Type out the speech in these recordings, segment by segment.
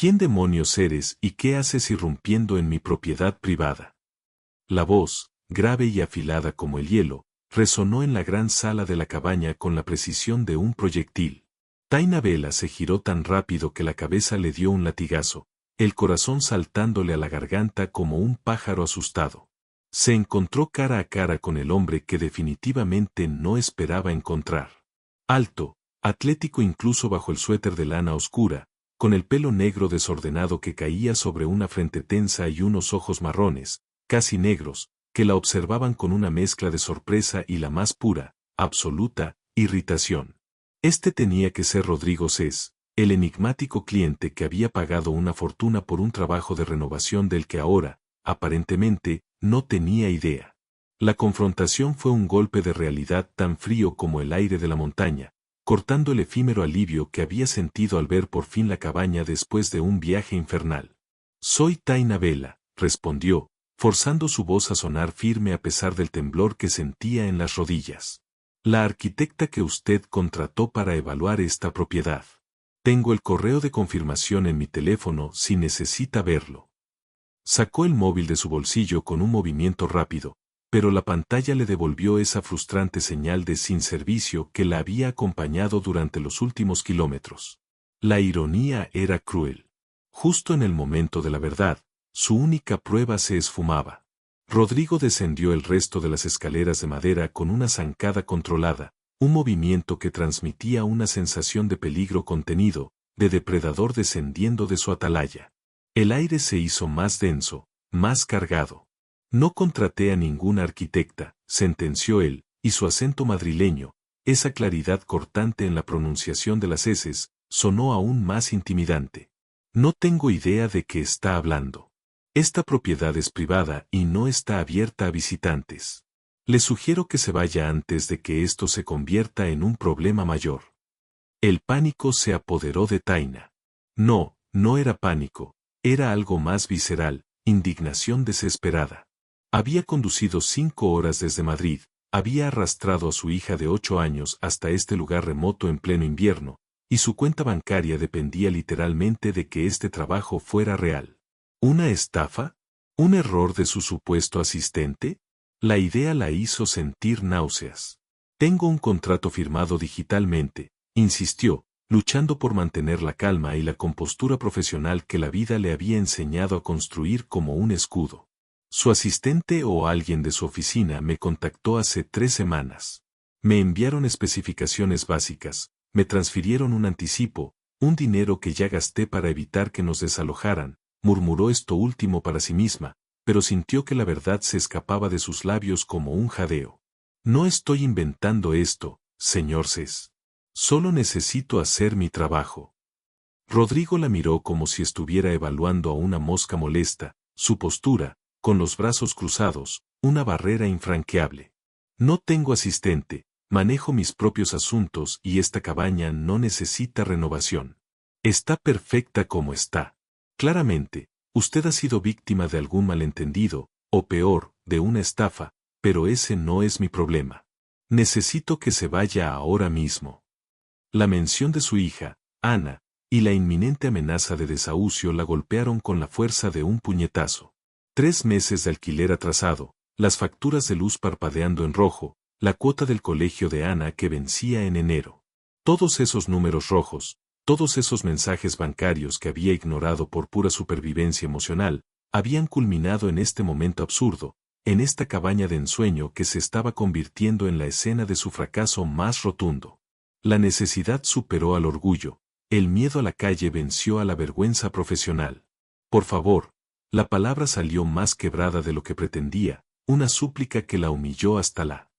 ¿Quién demonios eres y qué haces irrumpiendo en mi propiedad privada? La voz, grave y afilada como el hielo, resonó en la gran sala de la cabaña con la precisión de un proyectil. Taina Vela se giró tan rápido que la cabeza le dio un latigazo, el corazón saltándole a la garganta como un pájaro asustado. Se encontró cara a cara con el hombre que definitivamente no esperaba encontrar. Alto, atlético incluso bajo el suéter de lana oscura, con el pelo negro desordenado que caía sobre una frente tensa y unos ojos marrones, casi negros, que la observaban con una mezcla de sorpresa y la más pura, absoluta, irritación. Este tenía que ser Rodrigo Cés, el enigmático cliente que había pagado una fortuna por un trabajo de renovación del que ahora, aparentemente, no tenía idea. La confrontación fue un golpe de realidad tan frío como el aire de la montaña, cortando el efímero alivio que había sentido al ver por fin la cabaña después de un viaje infernal. «Soy Taina Vela», respondió, forzando su voz a sonar firme a pesar del temblor que sentía en las rodillas. «La arquitecta que usted contrató para evaluar esta propiedad. Tengo el correo de confirmación en mi teléfono si necesita verlo». Sacó el móvil de su bolsillo con un movimiento rápido, pero la pantalla le devolvió esa frustrante señal de sin servicio que la había acompañado durante los últimos kilómetros. La ironía era cruel. Justo en el momento de la verdad, su única prueba se esfumaba. Rodrigo descendió el resto de las escaleras de madera con una zancada controlada, un movimiento que transmitía una sensación de peligro contenido, de depredador descendiendo de su atalaya. El aire se hizo más denso, más cargado. «No contraté a ninguna arquitecta», sentenció él, y su acento madrileño, esa claridad cortante en la pronunciación de las eses, sonó aún más intimidante. «No tengo idea de qué está hablando. Esta propiedad es privada y no está abierta a visitantes. Le sugiero que se vaya antes de que esto se convierta en un problema mayor». El pánico se apoderó de Taina. No, no era pánico, era algo más visceral, indignación desesperada. Había conducido 5 horas desde Madrid, había arrastrado a su hija de 8 años hasta este lugar remoto en pleno invierno, y su cuenta bancaria dependía literalmente de que este trabajo fuera real. ¿Una estafa? ¿Un error de su supuesto asistente? La idea la hizo sentir náuseas. «Tengo un contrato firmado digitalmente», insistió, luchando por mantener la calma y la compostura profesional que la vida le había enseñado a construir como un escudo. «Su asistente o alguien de su oficina me contactó hace 3 semanas. Me enviaron especificaciones básicas, me transfirieron un anticipo, un dinero que ya gasté para evitar que nos desalojaran», murmuró esto último para sí misma, pero sintió que la verdad se escapaba de sus labios como un jadeo. «No estoy inventando esto, señor Cés. Solo necesito hacer mi trabajo». Rodrigo la miró como si estuviera evaluando a una mosca molesta, su postura, con los brazos cruzados, una barrera infranqueable. «No tengo asistente, manejo mis propios asuntos y esta cabaña no necesita renovación. Está perfecta como está. Claramente, usted ha sido víctima de algún malentendido, o peor, de una estafa, pero ese no es mi problema. Necesito que se vaya ahora mismo». La mención de su hija, Ana, y la inminente amenaza de desahucio la golpearon con la fuerza de un puñetazo. 3 meses de alquiler atrasado, las facturas de luz parpadeando en rojo, la cuota del colegio de Ana que vencía en enero. Todos esos números rojos, todos esos mensajes bancarios que había ignorado por pura supervivencia emocional, habían culminado en este momento absurdo, en esta cabaña de ensueño que se estaba convirtiendo en la escena de su fracaso más rotundo. La necesidad superó al orgullo, el miedo a la calle venció a la vergüenza profesional. «Por favor». La palabra salió más quebrada de lo que pretendía, una súplica que la humilló hasta la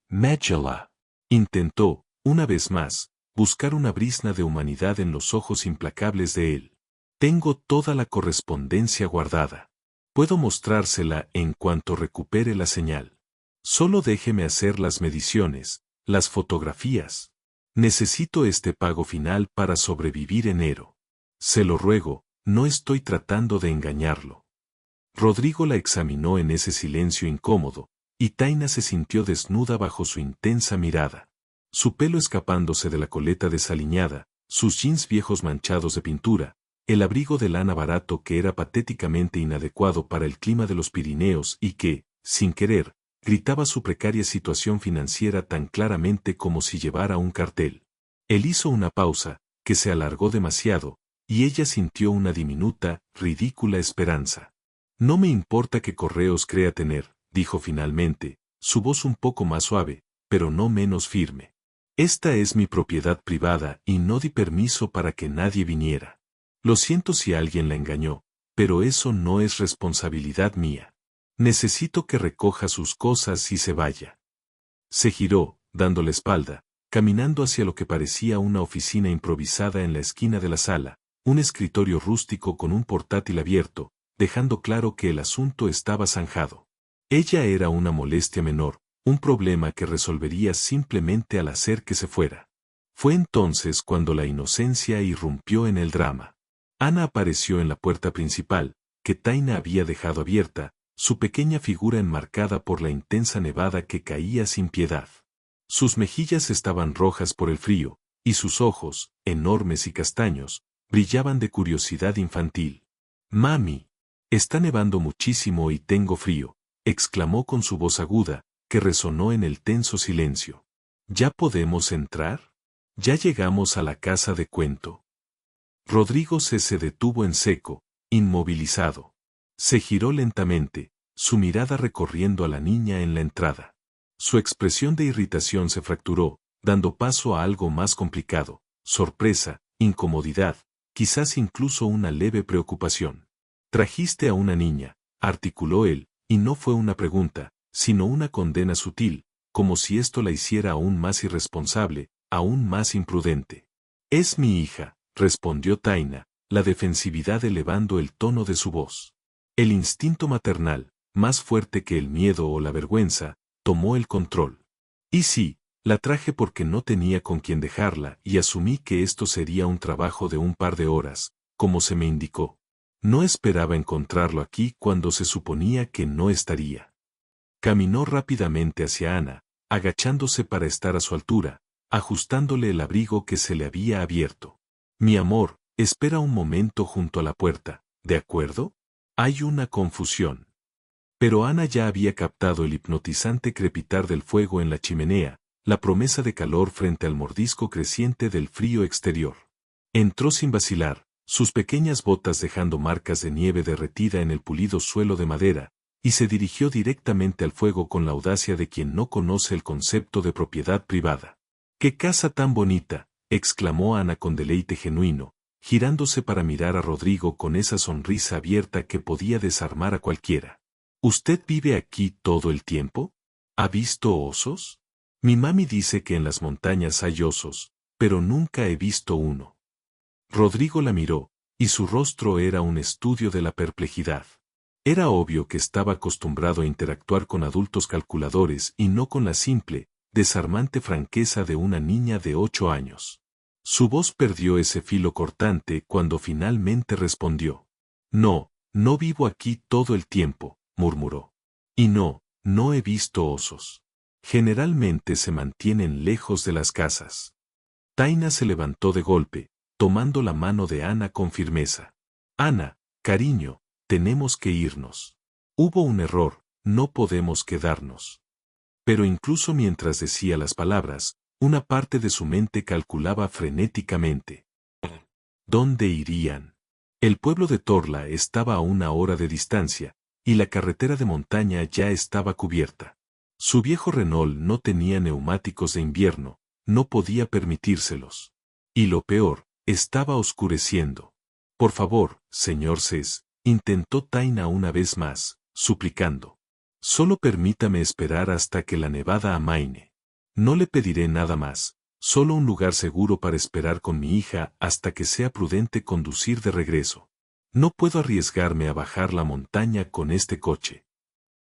médula. Intentó, una vez más, buscar una brizna de humanidad en los ojos implacables de él. «Tengo toda la correspondencia guardada. Puedo mostrársela en cuanto recupere la señal. Solo déjeme hacer las mediciones, las fotografías. Necesito este pago final para sobrevivir enero. Se lo ruego, no estoy tratando de engañarlo». Rodrigo la examinó en ese silencio incómodo, y Taina se sintió desnuda bajo su intensa mirada. Su pelo escapándose de la coleta desaliñada, sus jeans viejos manchados de pintura, el abrigo de lana barato que era patéticamente inadecuado para el clima de los Pirineos y que, sin querer, gritaba su precaria situación financiera tan claramente como si llevara un cartel. Él hizo una pausa, que se alargó demasiado, y ella sintió una diminuta, ridícula esperanza. No me importa qué correos crea tener, dijo finalmente, su voz un poco más suave, pero no menos firme. Esta es mi propiedad privada y no di permiso para que nadie viniera. Lo siento si alguien la engañó, pero eso no es responsabilidad mía. Necesito que recoja sus cosas y se vaya. Se giró, dando la espalda, caminando hacia lo que parecía una oficina improvisada en la esquina de la sala, un escritorio rústico con un portátil abierto, dejando claro que el asunto estaba zanjado. Ella era una molestia menor, un problema que resolvería simplemente al hacer que se fuera. Fue entonces cuando la inocencia irrumpió en el drama. Ana apareció en la puerta principal, que Taina había dejado abierta, su pequeña figura enmarcada por la intensa nevada que caía sin piedad. Sus mejillas estaban rojas por el frío, y sus ojos, enormes y castaños, brillaban de curiosidad infantil. «Mami, está nevando muchísimo y tengo frío», exclamó con su voz aguda, que resonó en el tenso silencio. «¿Ya podemos entrar? Ya llegamos a la casa de cuento». Rodrigo se detuvo en seco, inmovilizado. Se giró lentamente, su mirada recorriendo a la niña en la entrada. Su expresión de irritación se fracturó, dando paso a algo más complicado, sorpresa, incomodidad, quizás incluso una leve preocupación. «Trajiste a una niña», articuló él, y no fue una pregunta, sino una condena sutil, como si esto la hiciera aún más irresponsable, aún más imprudente. «Es mi hija», respondió Taina, la defensividad elevando el tono de su voz. El instinto maternal, más fuerte que el miedo o la vergüenza, tomó el control. Y sí, la traje porque no tenía con quién dejarla y asumí que esto sería un trabajo de un par de horas, como se me indicó. No esperaba encontrarlo aquí cuando se suponía que no estaría. Caminó rápidamente hacia Ana, agachándose para estar a su altura, ajustándole el abrigo que se le había abierto. «Mi amor, espera un momento junto a la puerta, ¿de acuerdo?» Hay una confusión. Pero Ana ya había captado el hipnotizante crepitar del fuego en la chimenea, la promesa de calor frente al mordisco creciente del frío exterior. Entró sin vacilar, sus pequeñas botas dejando marcas de nieve derretida en el pulido suelo de madera, y se dirigió directamente al fuego con la audacia de quien no conoce el concepto de propiedad privada. «¡Qué casa tan bonita!», exclamó Ana con deleite genuino, girándose para mirar a Rodrigo con esa sonrisa abierta que podía desarmar a cualquiera. «¿Usted vive aquí todo el tiempo? ¿Ha visto osos? Mi mami dice que en las montañas hay osos, pero nunca he visto uno». Rodrigo la miró, y su rostro era un estudio de la perplejidad. Era obvio que estaba acostumbrado a interactuar con adultos calculadores y no con la simple, desarmante franqueza de una niña de 8 años. Su voz perdió ese filo cortante cuando finalmente respondió. «No, no vivo aquí todo el tiempo», murmuró. «Y no, no he visto osos. Generalmente se mantienen lejos de las casas». Taina se levantó de golpe, tomando la mano de Ana con firmeza. «Ana, cariño, tenemos que irnos. Hubo un error, no podemos quedarnos». Pero incluso mientras decía las palabras, una parte de su mente calculaba frenéticamente. ¿Dónde irían? El pueblo de Torla estaba a 1 hora de distancia, y la carretera de montaña ya estaba cubierta. Su viejo Renault no tenía neumáticos de invierno, no podía permitírselos. Y lo peor, estaba oscureciendo. «Por favor, señor Cés», intentó Taina una vez más, suplicando. «Solo permítame esperar hasta que la nevada amaine. No le pediré nada más, solo un lugar seguro para esperar con mi hija hasta que sea prudente conducir de regreso. No puedo arriesgarme a bajar la montaña con este coche».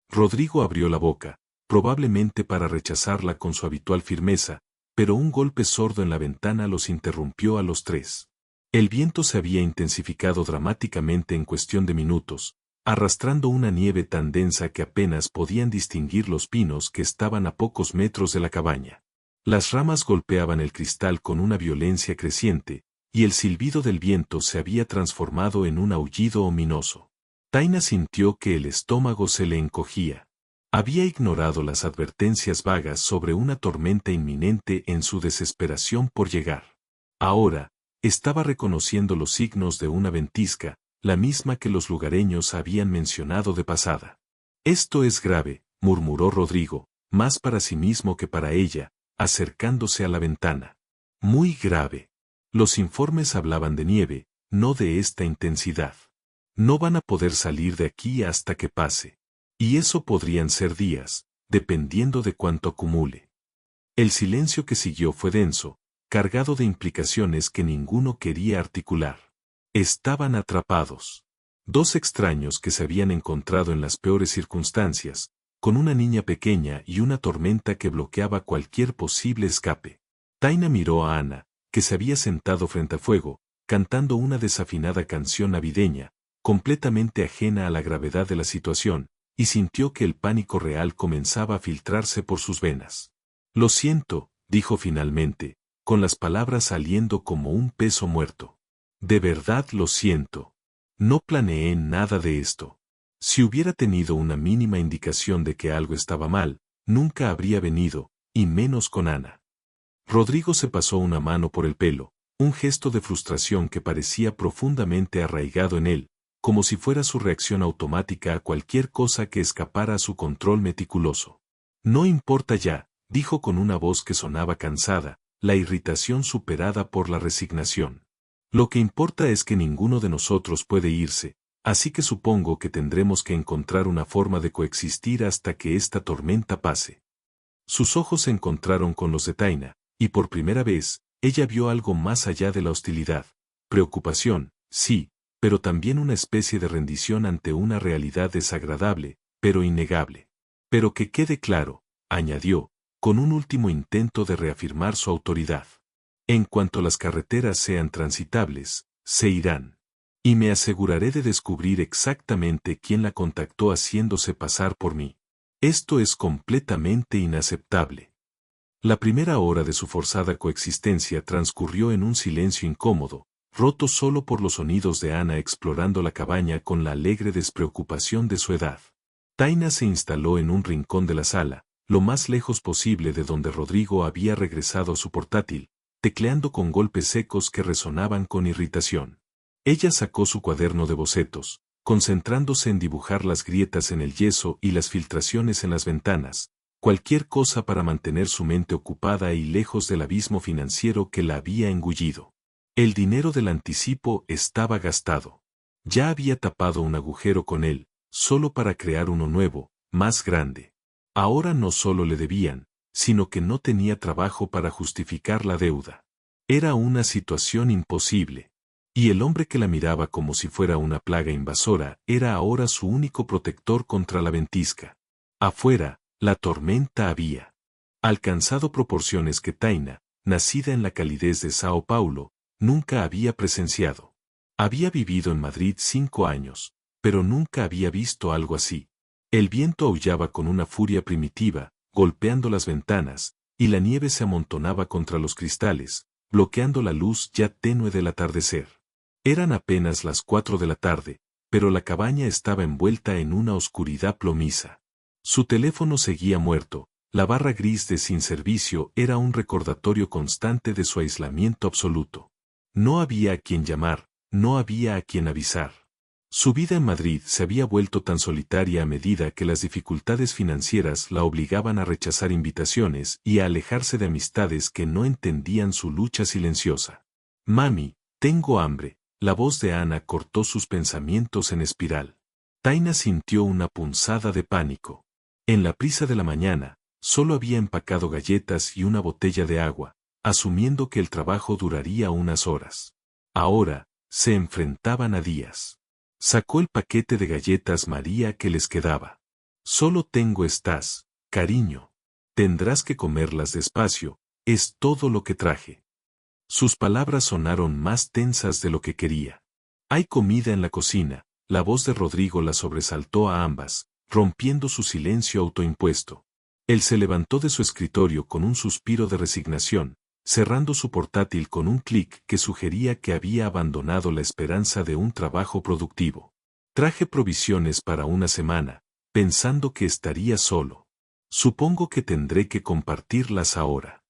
Rodrigo abrió la boca, probablemente para rechazarla con su habitual firmeza, pero un golpe sordo en la ventana los interrumpió a los tres. El viento se había intensificado dramáticamente en cuestión de minutos, arrastrando una nieve tan densa que apenas podían distinguir los pinos que estaban a pocos metros de la cabaña. Las ramas golpeaban el cristal con una violencia creciente, y el silbido del viento se había transformado en un aullido ominoso. Taina sintió que el estómago se le encogía. Había ignorado las advertencias vagas sobre una tormenta inminente en su desesperación por llegar. Ahora, estaba reconociendo los signos de una ventisca, la misma que los lugareños habían mencionado de pasada. «Esto es grave», murmuró Rodrigo, más para sí mismo que para ella, acercándose a la ventana. «Muy grave. Los informes hablaban de nieve, no de esta intensidad. No van a poder salir de aquí hasta que pase. Y eso podrían ser días, dependiendo de cuánto acumule». El silencio que siguió fue denso, cargado de implicaciones que ninguno quería articular. Estaban atrapados. Dos extraños que se habían encontrado en las peores circunstancias, con una niña pequeña y una tormenta que bloqueaba cualquier posible escape. Taina miró a Ana, que se había sentado frente a fuego, cantando una desafinada canción navideña, completamente ajena a la gravedad de la situación, y sintió que el pánico real comenzaba a filtrarse por sus venas. «Lo siento», dijo finalmente, con las palabras saliendo como un peso muerto. «De verdad lo siento. No planeé nada de esto. Si hubiera tenido una mínima indicación de que algo estaba mal, nunca habría venido, y menos con Ana». Rodrigo se pasó una mano por el pelo, un gesto de frustración que parecía profundamente arraigado en él, como si fuera su reacción automática a cualquier cosa que escapara a su control meticuloso. «No importa ya», dijo con una voz que sonaba cansada, la irritación superada por la resignación. «Lo que importa es que ninguno de nosotros puede irse, así que supongo que tendremos que encontrar una forma de coexistir hasta que esta tormenta pase». Sus ojos se encontraron con los de Taina, y por primera vez, ella vio algo más allá de la hostilidad. Preocupación, sí, pero también una especie de rendición ante una realidad desagradable, pero innegable. «Pero que quede claro», añadió, con un último intento de reafirmar su autoridad. «En cuanto las carreteras sean transitables, se irán. Y me aseguraré de descubrir exactamente quién la contactó haciéndose pasar por mí. Esto es completamente inaceptable». La primera hora de su forzada coexistencia transcurrió en un silencio incómodo, roto solo por los sonidos de Ana explorando la cabaña con la alegre despreocupación de su edad. Taina se instaló en un rincón de la sala, lo más lejos posible de donde Rodrigo había regresado a su portátil, tecleando con golpes secos que resonaban con irritación. Ella sacó su cuaderno de bocetos, concentrándose en dibujar las grietas en el yeso y las filtraciones en las ventanas, cualquier cosa para mantener su mente ocupada y lejos del abismo financiero que la había engullido. El dinero del anticipo estaba gastado. Ya había tapado un agujero con él, solo para crear uno nuevo, más grande. Ahora no solo le debían, sino que no tenía trabajo para justificar la deuda. Era una situación imposible. Y el hombre que la miraba como si fuera una plaga invasora era ahora su único protector contra la ventisca. Afuera, la tormenta había alcanzado proporciones que Taina, nacida en la calidez de Sao Paulo, nunca había presenciado. Había vivido en Madrid 5 años, pero nunca había visto algo así. El viento aullaba con una furia primitiva, golpeando las ventanas, y la nieve se amontonaba contra los cristales, bloqueando la luz ya tenue del atardecer. Eran apenas las 4 de la tarde, pero la cabaña estaba envuelta en una oscuridad plomiza. Su teléfono seguía muerto, la barra gris de sin servicio era un recordatorio constante de su aislamiento absoluto. No había a quien llamar, no había a quien avisar. Su vida en Madrid se había vuelto tan solitaria a medida que las dificultades financieras la obligaban a rechazar invitaciones y a alejarse de amistades que no entendían su lucha silenciosa. «Mami, tengo hambre», la voz de Ana cortó sus pensamientos en espiral. Taina sintió una punzada de pánico. En la prisa de la mañana, solo había empacado galletas y una botella de agua, asumiendo que el trabajo duraría unas horas. Ahora, se enfrentaban a días. Sacó el paquete de galletas María que les quedaba. «Solo tengo estas, cariño. Tendrás que comerlas despacio, es todo lo que traje». Sus palabras sonaron más tensas de lo que quería. «Hay comida en la cocina», la voz de Rodrigo la sobresaltó a ambas, rompiendo su silencio autoimpuesto. Él se levantó de su escritorio con un suspiro de resignación, cerrando su portátil con un clic que sugería que había abandonado la esperanza de un trabajo productivo. Traje provisiones para una semana, pensando que estaría solo. Supongo que tendré que compartirlas ahora.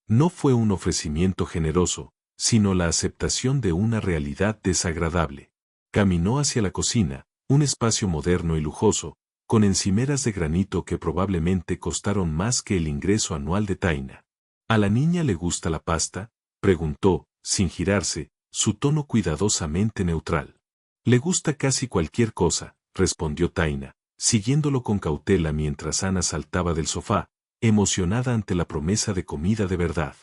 No fue un ofrecimiento generoso, sino la aceptación de una realidad desagradable. Caminó hacia la cocina, un espacio moderno y lujoso, con encimeras de granito que probablemente costaron más que el ingreso anual de Taina. ¿A la niña le gusta la pasta?, preguntó, sin girarse, su tono cuidadosamente neutral. Le gusta casi cualquier cosa, respondió Taina, siguiéndolo con cautela mientras Ana saltaba del sofá, emocionada ante la promesa de comida de verdad.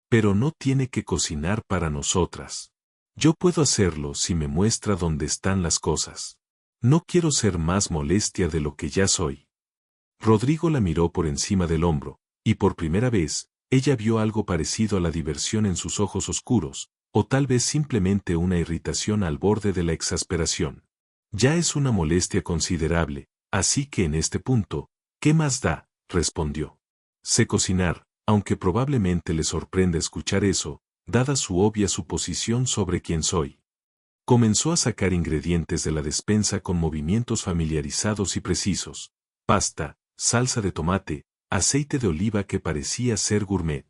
Pero no tiene que cocinar para nosotras. Yo puedo hacerlo si me muestra dónde están las cosas. No quiero ser más molestia de lo que ya soy. Rodrigo la miró por encima del hombro, y por primera vez, ella vio algo parecido a la diversión en sus ojos oscuros, o tal vez simplemente una irritación al borde de la exasperación. Ya es una molestia considerable, así que en este punto, ¿qué más da?, respondió. Sé cocinar, aunque probablemente le sorprenda escuchar eso, dada su obvia suposición sobre quién soy. Comenzó a sacar ingredientes de la despensa con movimientos familiarizados y precisos: pasta, salsa de tomate, aceite de oliva que parecía ser gourmet.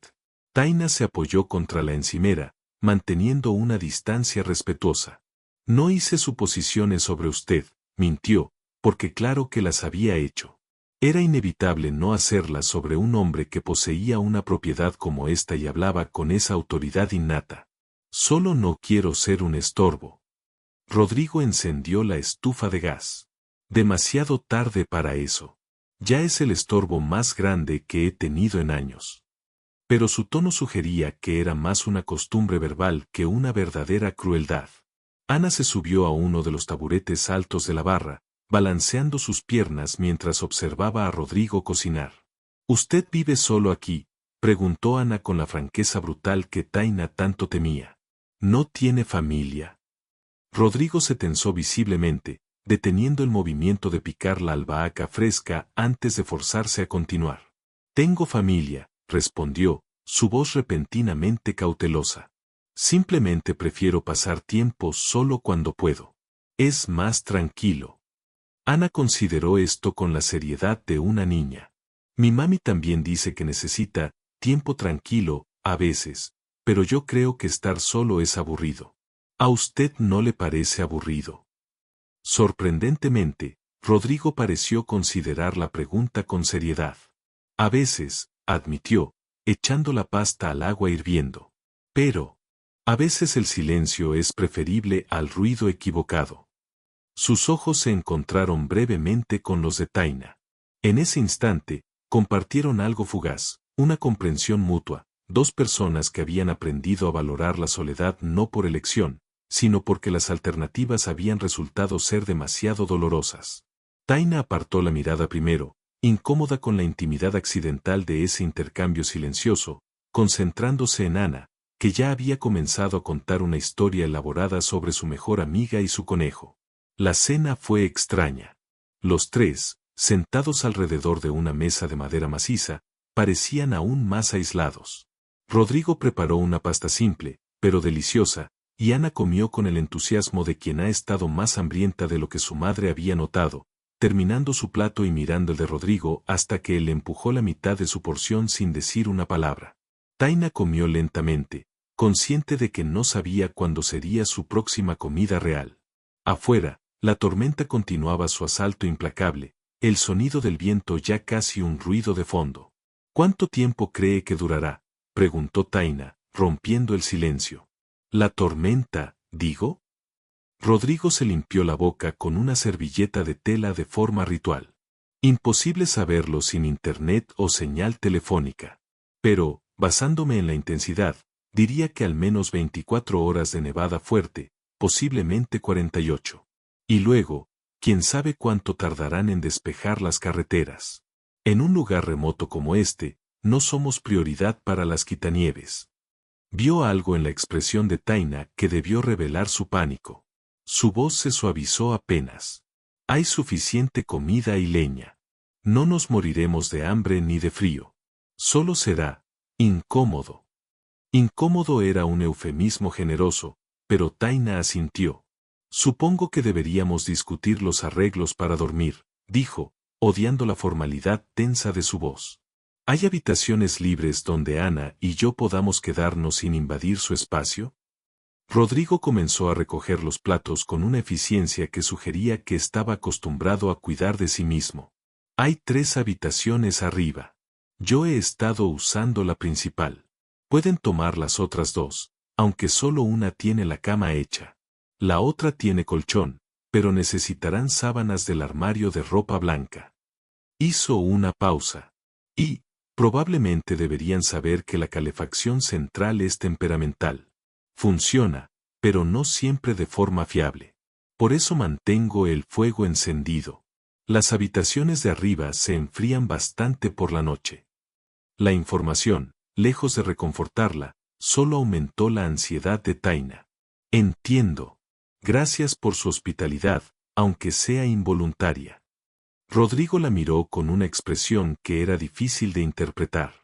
Taina se apoyó contra la encimera, manteniendo una distancia respetuosa. No hice suposiciones sobre usted, mintió, porque claro que las había hecho. Era inevitable no hacerlas sobre un hombre que poseía una propiedad como esta y hablaba con esa autoridad innata. Solo no quiero ser un estorbo. Rodrigo encendió la estufa de gas. Demasiado tarde para eso. Ya es el estorbo más grande que he tenido en años. Pero su tono sugería que era más una costumbre verbal que una verdadera crueldad. Ana se subió a uno de los taburetes altos de la barra, balanceando sus piernas mientras observaba a Rodrigo cocinar. ¿Usted vive solo aquí?, preguntó Ana con la franqueza brutal que Taina tanto temía. ¿No tiene familia? Rodrigo se tensó visiblemente, deteniendo el movimiento de picar la albahaca fresca antes de forzarse a continuar. Tengo familia, respondió, su voz repentinamente cautelosa. Simplemente prefiero pasar tiempo solo cuando puedo. Es más tranquilo. Ana consideró esto con la seriedad de una niña. Mi mami también dice que necesita tiempo tranquilo, a veces, pero yo creo que estar solo es aburrido. ¿A usted no le parece aburrido? Sorprendentemente, Rodrigo pareció considerar la pregunta con seriedad. A veces, admitió, echando la pasta al agua hirviendo. Pero, a veces el silencio es preferible al ruido equivocado. Sus ojos se encontraron brevemente con los de Taina. En ese instante, compartieron algo fugaz, una comprensión mutua, dos personas que habían aprendido a valorar la soledad no por elección, sino porque las alternativas habían resultado ser demasiado dolorosas. Taina apartó la mirada primero, incómoda con la intimidad accidental de ese intercambio silencioso, concentrándose en Ana, que ya había comenzado a contar una historia elaborada sobre su mejor amiga y su conejo. La cena fue extraña. Los tres, sentados alrededor de una mesa de madera maciza, parecían aún más aislados. Rodrigo preparó una pasta simple, pero deliciosa, y Ana comió con el entusiasmo de quien ha estado más hambrienta de lo que su madre había notado, terminando su plato y mirando el de Rodrigo hasta que él le empujó la mitad de su porción sin decir una palabra. Taina comió lentamente, consciente de que no sabía cuándo sería su próxima comida real. Afuera, la tormenta continuaba su asalto implacable, el sonido del viento ya casi un ruido de fondo. ¿Cuánto tiempo cree que durará?, preguntó Taina, rompiendo el silencio. ¿La tormenta, digo? Rodrigo se limpió la boca con una servilleta de tela de forma ritual. Imposible saberlo sin internet o señal telefónica. Pero, basándome en la intensidad, diría que al menos 24 horas de nevada fuerte, posiblemente 48. Y luego, quién sabe cuánto tardarán en despejar las carreteras. En un lugar remoto como este, no somos prioridad para las quitanieves. Vio algo en la expresión de Taina que debió revelar su pánico. Su voz se suavizó apenas. Hay suficiente comida y leña. No nos moriremos de hambre ni de frío. Solo será incómodo. Incómodo era un eufemismo generoso, pero Taina asintió. Supongo que deberíamos discutir los arreglos para dormir, dijo, odiando la formalidad tensa de su voz. ¿Hay habitaciones libres donde Ana y yo podamos quedarnos sin invadir su espacio? Rodrigo comenzó a recoger los platos con una eficiencia que sugería que estaba acostumbrado a cuidar de sí mismo. Hay 3 habitaciones arriba. Yo he estado usando la principal. Pueden tomar las otras 2, aunque solo una tiene la cama hecha. La otra tiene colchón, pero necesitarán sábanas del armario de ropa blanca. Hizo una pausa. Y, probablemente deberían saber que la calefacción central es temperamental. Funciona, pero no siempre de forma fiable. Por eso mantengo el fuego encendido. Las habitaciones de arriba se enfrían bastante por la noche. La información, lejos de reconfortarla, solo aumentó la ansiedad de Taina. Entiendo. Gracias por su hospitalidad, aunque sea involuntaria. Rodrigo la miró con una expresión que era difícil de interpretar.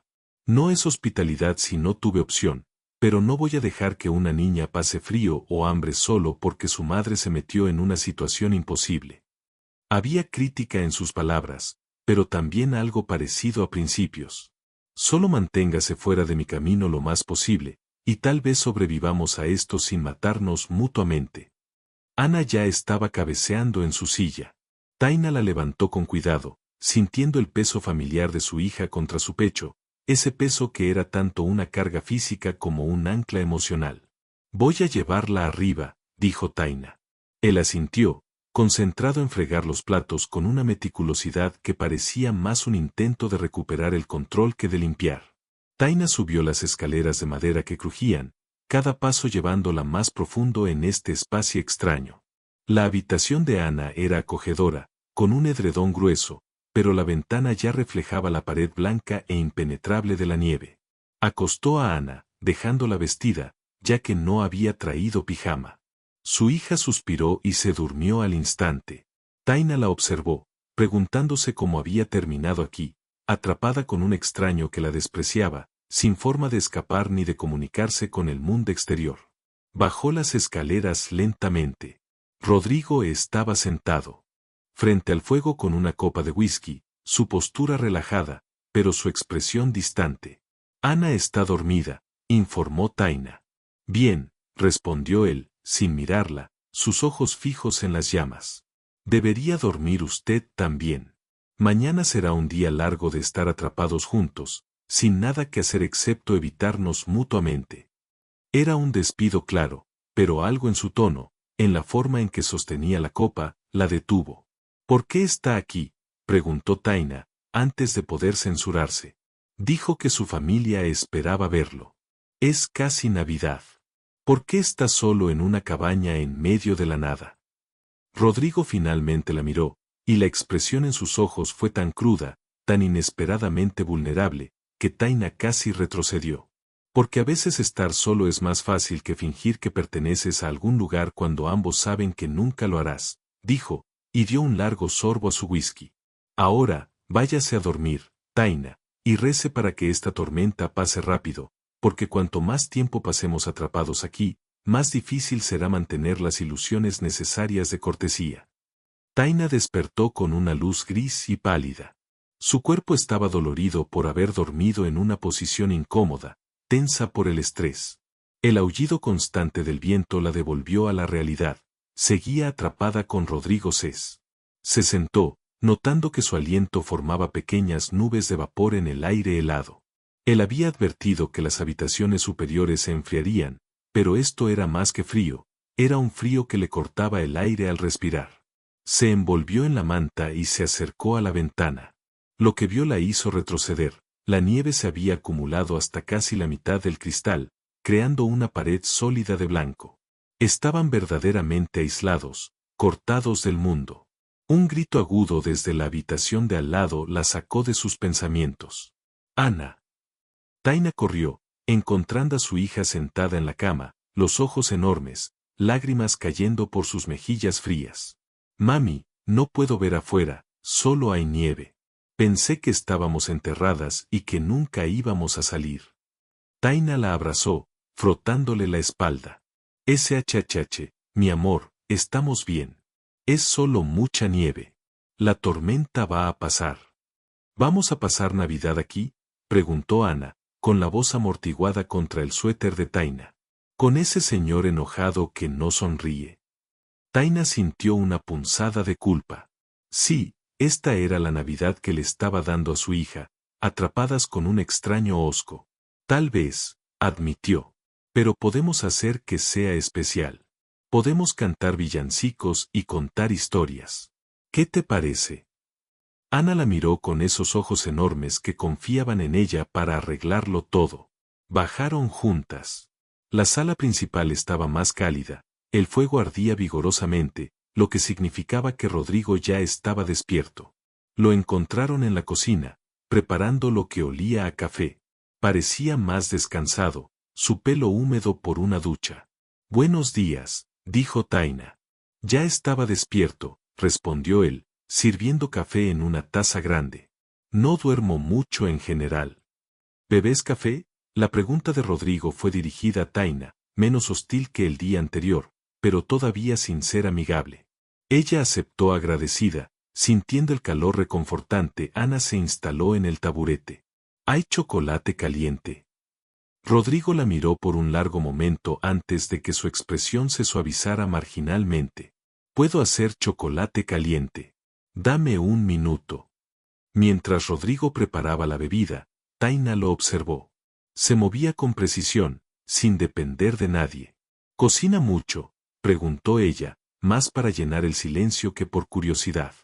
No es hospitalidad si no tuve opción, pero no voy a dejar que una niña pase frío o hambre solo porque su madre se metió en una situación imposible. Había crítica en sus palabras, pero también algo parecido a principios. Solo manténgase fuera de mi camino lo más posible, y tal vez sobrevivamos a esto sin matarnos mutuamente. Ana ya estaba cabeceando en su silla. Taina la levantó con cuidado, sintiendo el peso familiar de su hija contra su pecho, ese peso que era tanto una carga física como un ancla emocional. Voy a llevarla arriba, dijo Taina. Él asintió, concentrado en fregar los platos con una meticulosidad que parecía más un intento de recuperar el control que de limpiar. Taina subió las escaleras de madera que crujían, cada paso llevándola más profundo en este espacio extraño. La habitación de Ana era acogedora, con un edredón grueso, pero la ventana ya reflejaba la pared blanca e impenetrable de la nieve. Acostó a Ana, dejándola vestida, ya que no había traído pijama. Su hija suspiró y se durmió al instante. Taina la observó, preguntándose cómo había terminado aquí, atrapada con un extraño que la despreciaba, sin forma de escapar ni de comunicarse con el mundo exterior. Bajó las escaleras lentamente. Rodrigo estaba sentado frente al fuego con una copa de whisky, su postura relajada, pero su expresión distante. Ana está dormida, informó Taina. Bien, respondió él, sin mirarla, sus ojos fijos en las llamas. Debería dormir usted también. Mañana será un día largo de estar atrapados juntos, sin nada que hacer excepto evitarnos mutuamente. Era un despido claro, pero algo en su tono, en la forma en que sostenía la copa, la detuvo. ¿Por qué está aquí?, preguntó Taina, antes de poder censurarse. Dijo que su familia esperaba verlo. Es casi Navidad. ¿Por qué está solo en una cabaña en medio de la nada? Rodrigo finalmente la miró, y la expresión en sus ojos fue tan cruda, tan inesperadamente vulnerable, que Taina casi retrocedió. Porque a veces estar solo es más fácil que fingir que perteneces a algún lugar cuando ambos saben que nunca lo harás, dijo, y dio un largo sorbo a su whisky. Ahora, váyase a dormir, Taina, y rece para que esta tormenta pase rápido, porque cuanto más tiempo pasemos atrapados aquí, más difícil será mantener las ilusiones necesarias de cortesía. Taina despertó con una luz gris y pálida. Su cuerpo estaba dolorido por haber dormido en una posición incómoda, tensa por el estrés. El aullido constante del viento la devolvió a la realidad. Seguía atrapada con Rodrigo Cés. Se sentó, notando que su aliento formaba pequeñas nubes de vapor en el aire helado. Él había advertido que las habitaciones superiores se enfriarían, pero esto era más que frío, era un frío que le cortaba el aire al respirar. Se envolvió en la manta y se acercó a la ventana. Lo que vio la hizo retroceder, la nieve se había acumulado hasta casi la mitad del cristal, creando una pared sólida de blanco. Estaban verdaderamente aislados, cortados del mundo. Un grito agudo desde la habitación de al lado la sacó de sus pensamientos. Ana. Taina corrió, encontrando a su hija sentada en la cama, los ojos enormes, lágrimas cayendo por sus mejillas frías. Mami, no puedo ver afuera, solo hay nieve. Pensé que estábamos enterradas y que nunca íbamos a salir. Taina la abrazó, frotándole la espalda. SHHH, mi amor, estamos bien. Es solo mucha nieve. La tormenta va a pasar. ¿Vamos a pasar Navidad aquí?, preguntó Ana, con la voz amortiguada contra el suéter de Taina. Con ese señor enojado que no sonríe. Taina sintió una punzada de culpa. Sí, esta era la Navidad que le estaba dando a su hija, atrapadas con un extraño hosco. Tal vez, admitió. Pero podemos hacer que sea especial. Podemos cantar villancicos y contar historias. ¿Qué te parece? Ana la miró con esos ojos enormes que confiaban en ella para arreglarlo todo. Bajaron juntas. La sala principal estaba más cálida, el fuego ardía vigorosamente, lo que significaba que Rodrigo ya estaba despierto. Lo encontraron en la cocina, preparando lo que olía a café. Parecía más descansado, su pelo húmedo por una ducha. Buenos días, dijo Taina. Ya estaba despierto, respondió él, sirviendo café en una taza grande. No duermo mucho en general. ¿Bebes café? La pregunta de Rodrigo fue dirigida a Taina, menos hostil que el día anterior, pero todavía sin ser amigable. Ella aceptó agradecida, sintiendo el calor reconfortante. Ana se instaló en el taburete. ¿Hay chocolate caliente? Rodrigo la miró por un largo momento antes de que su expresión se suavizara marginalmente. Puedo hacer chocolate caliente. Dame un minuto. Mientras Rodrigo preparaba la bebida, Taina lo observó. Se movía con precisión, sin depender de nadie. ¿Cocina mucho?, preguntó ella, más para llenar el silencio que por curiosidad.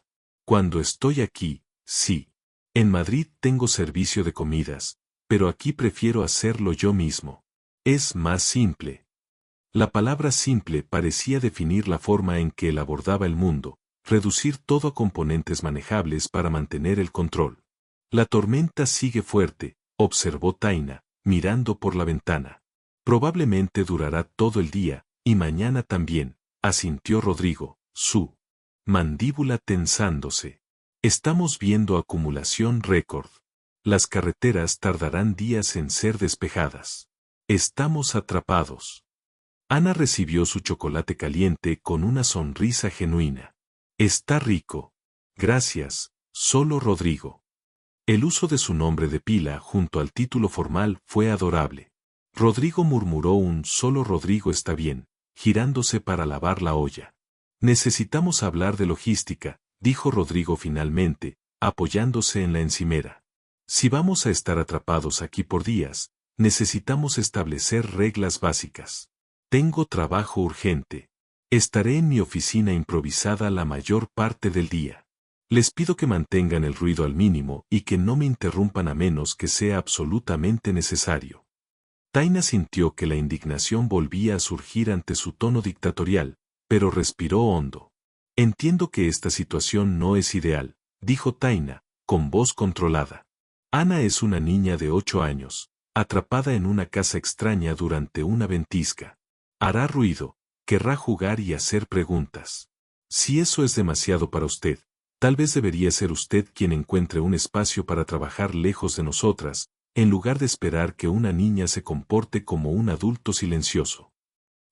Cuando estoy aquí, sí. En Madrid tengo servicio de comidas, pero aquí prefiero hacerlo yo mismo. Es más simple. La palabra simple parecía definir la forma en que él abordaba el mundo, reducir todo a componentes manejables para mantener el control. La tormenta sigue fuerte, observó Taina, mirando por la ventana. Probablemente durará todo el día, y mañana también, asintió Rodrigo, su mandíbula tensándose. Estamos viendo acumulación récord. Las carreteras tardarán días en ser despejadas. Estamos atrapados. Ana recibió su chocolate caliente con una sonrisa genuina. Está rico. Gracias, solo Rodrigo. El uso de su nombre de pila junto al título formal fue adorable. Rodrigo murmuró un solo Rodrigo está bien, girándose para lavar la olla. Necesitamos hablar de logística, dijo Rodrigo finalmente, apoyándose en la encimera. Si vamos a estar atrapados aquí por días, necesitamos establecer reglas básicas. Tengo trabajo urgente. Estaré en mi oficina improvisada la mayor parte del día. Les pido que mantengan el ruido al mínimo y que no me interrumpan a menos que sea absolutamente necesario. Taina sintió que la indignación volvía a surgir ante su tono dictatorial, pero respiró hondo. Entiendo que esta situación no es ideal, dijo Taina, con voz controlada. Ana es una niña de 8 años, atrapada en una casa extraña durante una ventisca. Hará ruido, querrá jugar y hacer preguntas. Si eso es demasiado para usted, tal vez debería ser usted quien encuentre un espacio para trabajar lejos de nosotras, en lugar de esperar que una niña se comporte como un adulto silencioso.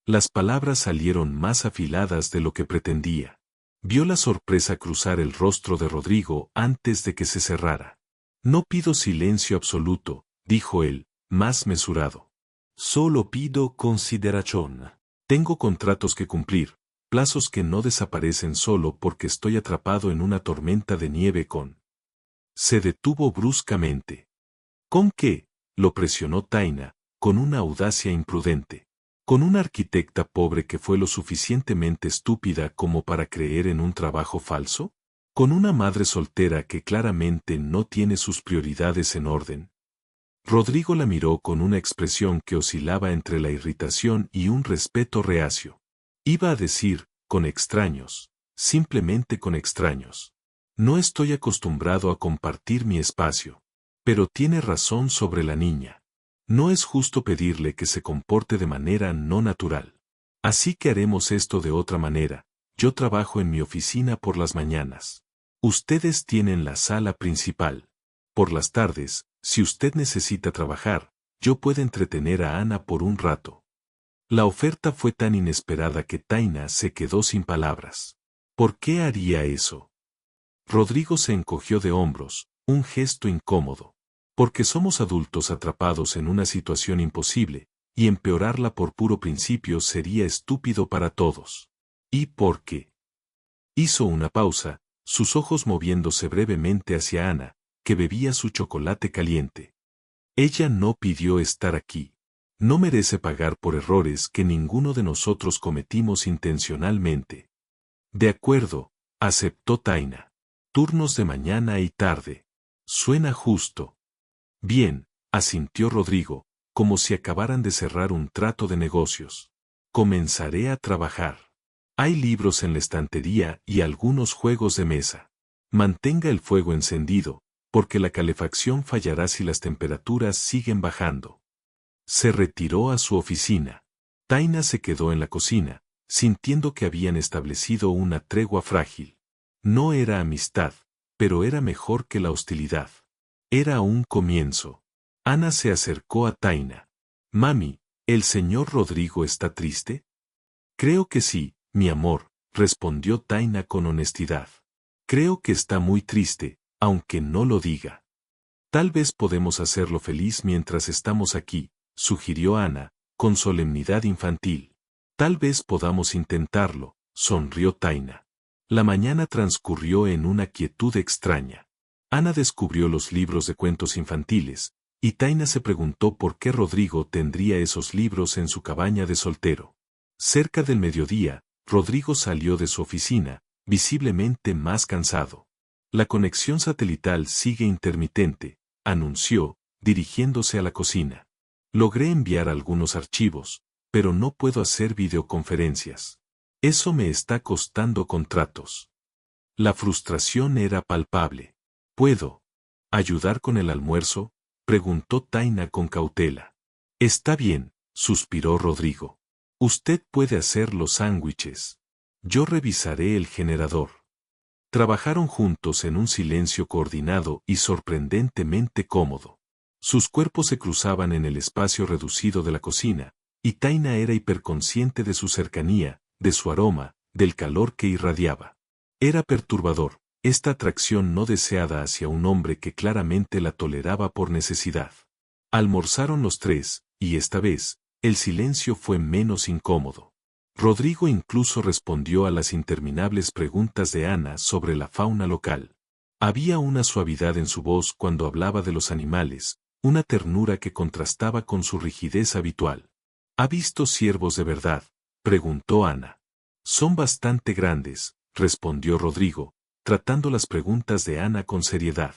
Las palabras salieron más afiladas de lo que pretendía. Vio la sorpresa cruzar el rostro de Rodrigo antes de que se cerrara. No pido silencio absoluto, dijo él, más mesurado. Solo pido consideración. Tengo contratos que cumplir, plazos que no desaparecen solo porque estoy atrapado en una tormenta de nieve con. Se detuvo bruscamente. ¿Con qué? Lo presionó Taina, con una audacia imprudente. ¿Con una arquitecta pobre que fue lo suficientemente estúpida como para creer en un trabajo falso? ¿Con una madre soltera que claramente no tiene sus prioridades en orden? Rodrigo la miró con una expresión que oscilaba entre la irritación y un respeto reacio. Iba a decir, con extraños, simplemente con extraños. No estoy acostumbrado a compartir mi espacio. Pero tiene razón sobre la niña. No es justo pedirle que se comporte de manera no natural. Así que haremos esto de otra manera. Yo trabajo en mi oficina por las mañanas. Ustedes tienen la sala principal. Por las tardes, si usted necesita trabajar, yo pueda entretener a Ana por un rato. La oferta fue tan inesperada que Taina se quedó sin palabras. ¿Por qué haría eso? Rodrigo se encogió de hombros, un gesto incómodo. Porque somos adultos atrapados en una situación imposible, y empeorarla por puro principio sería estúpido para todos. ¿Y por qué? Hizo una pausa, sus ojos moviéndose brevemente hacia Ana, que bebía su chocolate caliente. Ella no pidió estar aquí. No merece pagar por errores que ninguno de nosotros cometimos intencionalmente. De acuerdo, aceptó Taina. Turnos de mañana y tarde. Suena justo. Bien, asintió Rodrigo, como si acabaran de cerrar un trato de negocios. Comenzaré a trabajar. Hay libros en la estantería y algunos juegos de mesa. Mantenga el fuego encendido, porque la calefacción fallará si las temperaturas siguen bajando. Se retiró a su oficina. Taina se quedó en la cocina, sintiendo que habían establecido una tregua frágil. No era amistad, pero era mejor que la hostilidad. Era un comienzo. Ana se acercó a Taina. Mami, ¿el señor Rodrigo está triste? Creo que sí, mi amor, respondió Taina con honestidad. Creo que está muy triste, aunque no lo diga. Tal vez podemos hacerlo feliz mientras estamos aquí, sugirió Ana, con solemnidad infantil. Tal vez podamos intentarlo, sonrió Taina. La mañana transcurrió en una quietud extraña. Ana descubrió los libros de cuentos infantiles, y Taina se preguntó por qué Rodrigo tendría esos libros en su cabaña de soltero. Cerca del mediodía, Rodrigo salió de su oficina, visiblemente más cansado. La conexión satelital sigue intermitente, anunció, dirigiéndose a la cocina. Logré enviar algunos archivos, pero no puedo hacer videoconferencias. Eso me está costando contratos. La frustración era palpable. ¿Puedo ayudar con el almuerzo?, preguntó Taina con cautela. Está bien, suspiró Rodrigo. Usted puede hacer los sándwiches. Yo revisaré el generador. Trabajaron juntos en un silencio coordinado y sorprendentemente cómodo. Sus cuerpos se cruzaban en el espacio reducido de la cocina, y Taina era hiperconsciente de su cercanía, de su aroma, del calor que irradiaba. Era perturbador, esta atracción no deseada hacia un hombre que claramente la toleraba por necesidad. Almorzaron los tres, y esta vez, el silencio fue menos incómodo. Rodrigo incluso respondió a las interminables preguntas de Ana sobre la fauna local. Había una suavidad en su voz cuando hablaba de los animales, una ternura que contrastaba con su rigidez habitual. ¿Ha visto ciervos de verdad?, preguntó Ana. Son bastante grandes, respondió Rodrigo, tratando las preguntas de Ana con seriedad.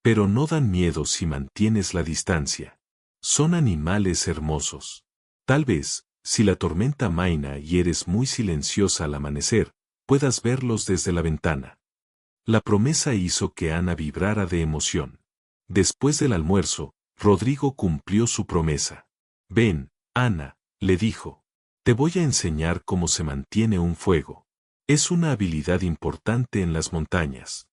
Pero no dan miedo si mantienes la distancia. Son animales hermosos. Tal vez, si la tormenta amaina y eres muy silenciosa al amanecer, puedas verlos desde la ventana. La promesa hizo que Ana vibrara de emoción. Después del almuerzo, Rodrigo cumplió su promesa. Ven, Ana, le dijo. Te voy a enseñar cómo se mantiene un fuego. Es una habilidad importante en las montañas.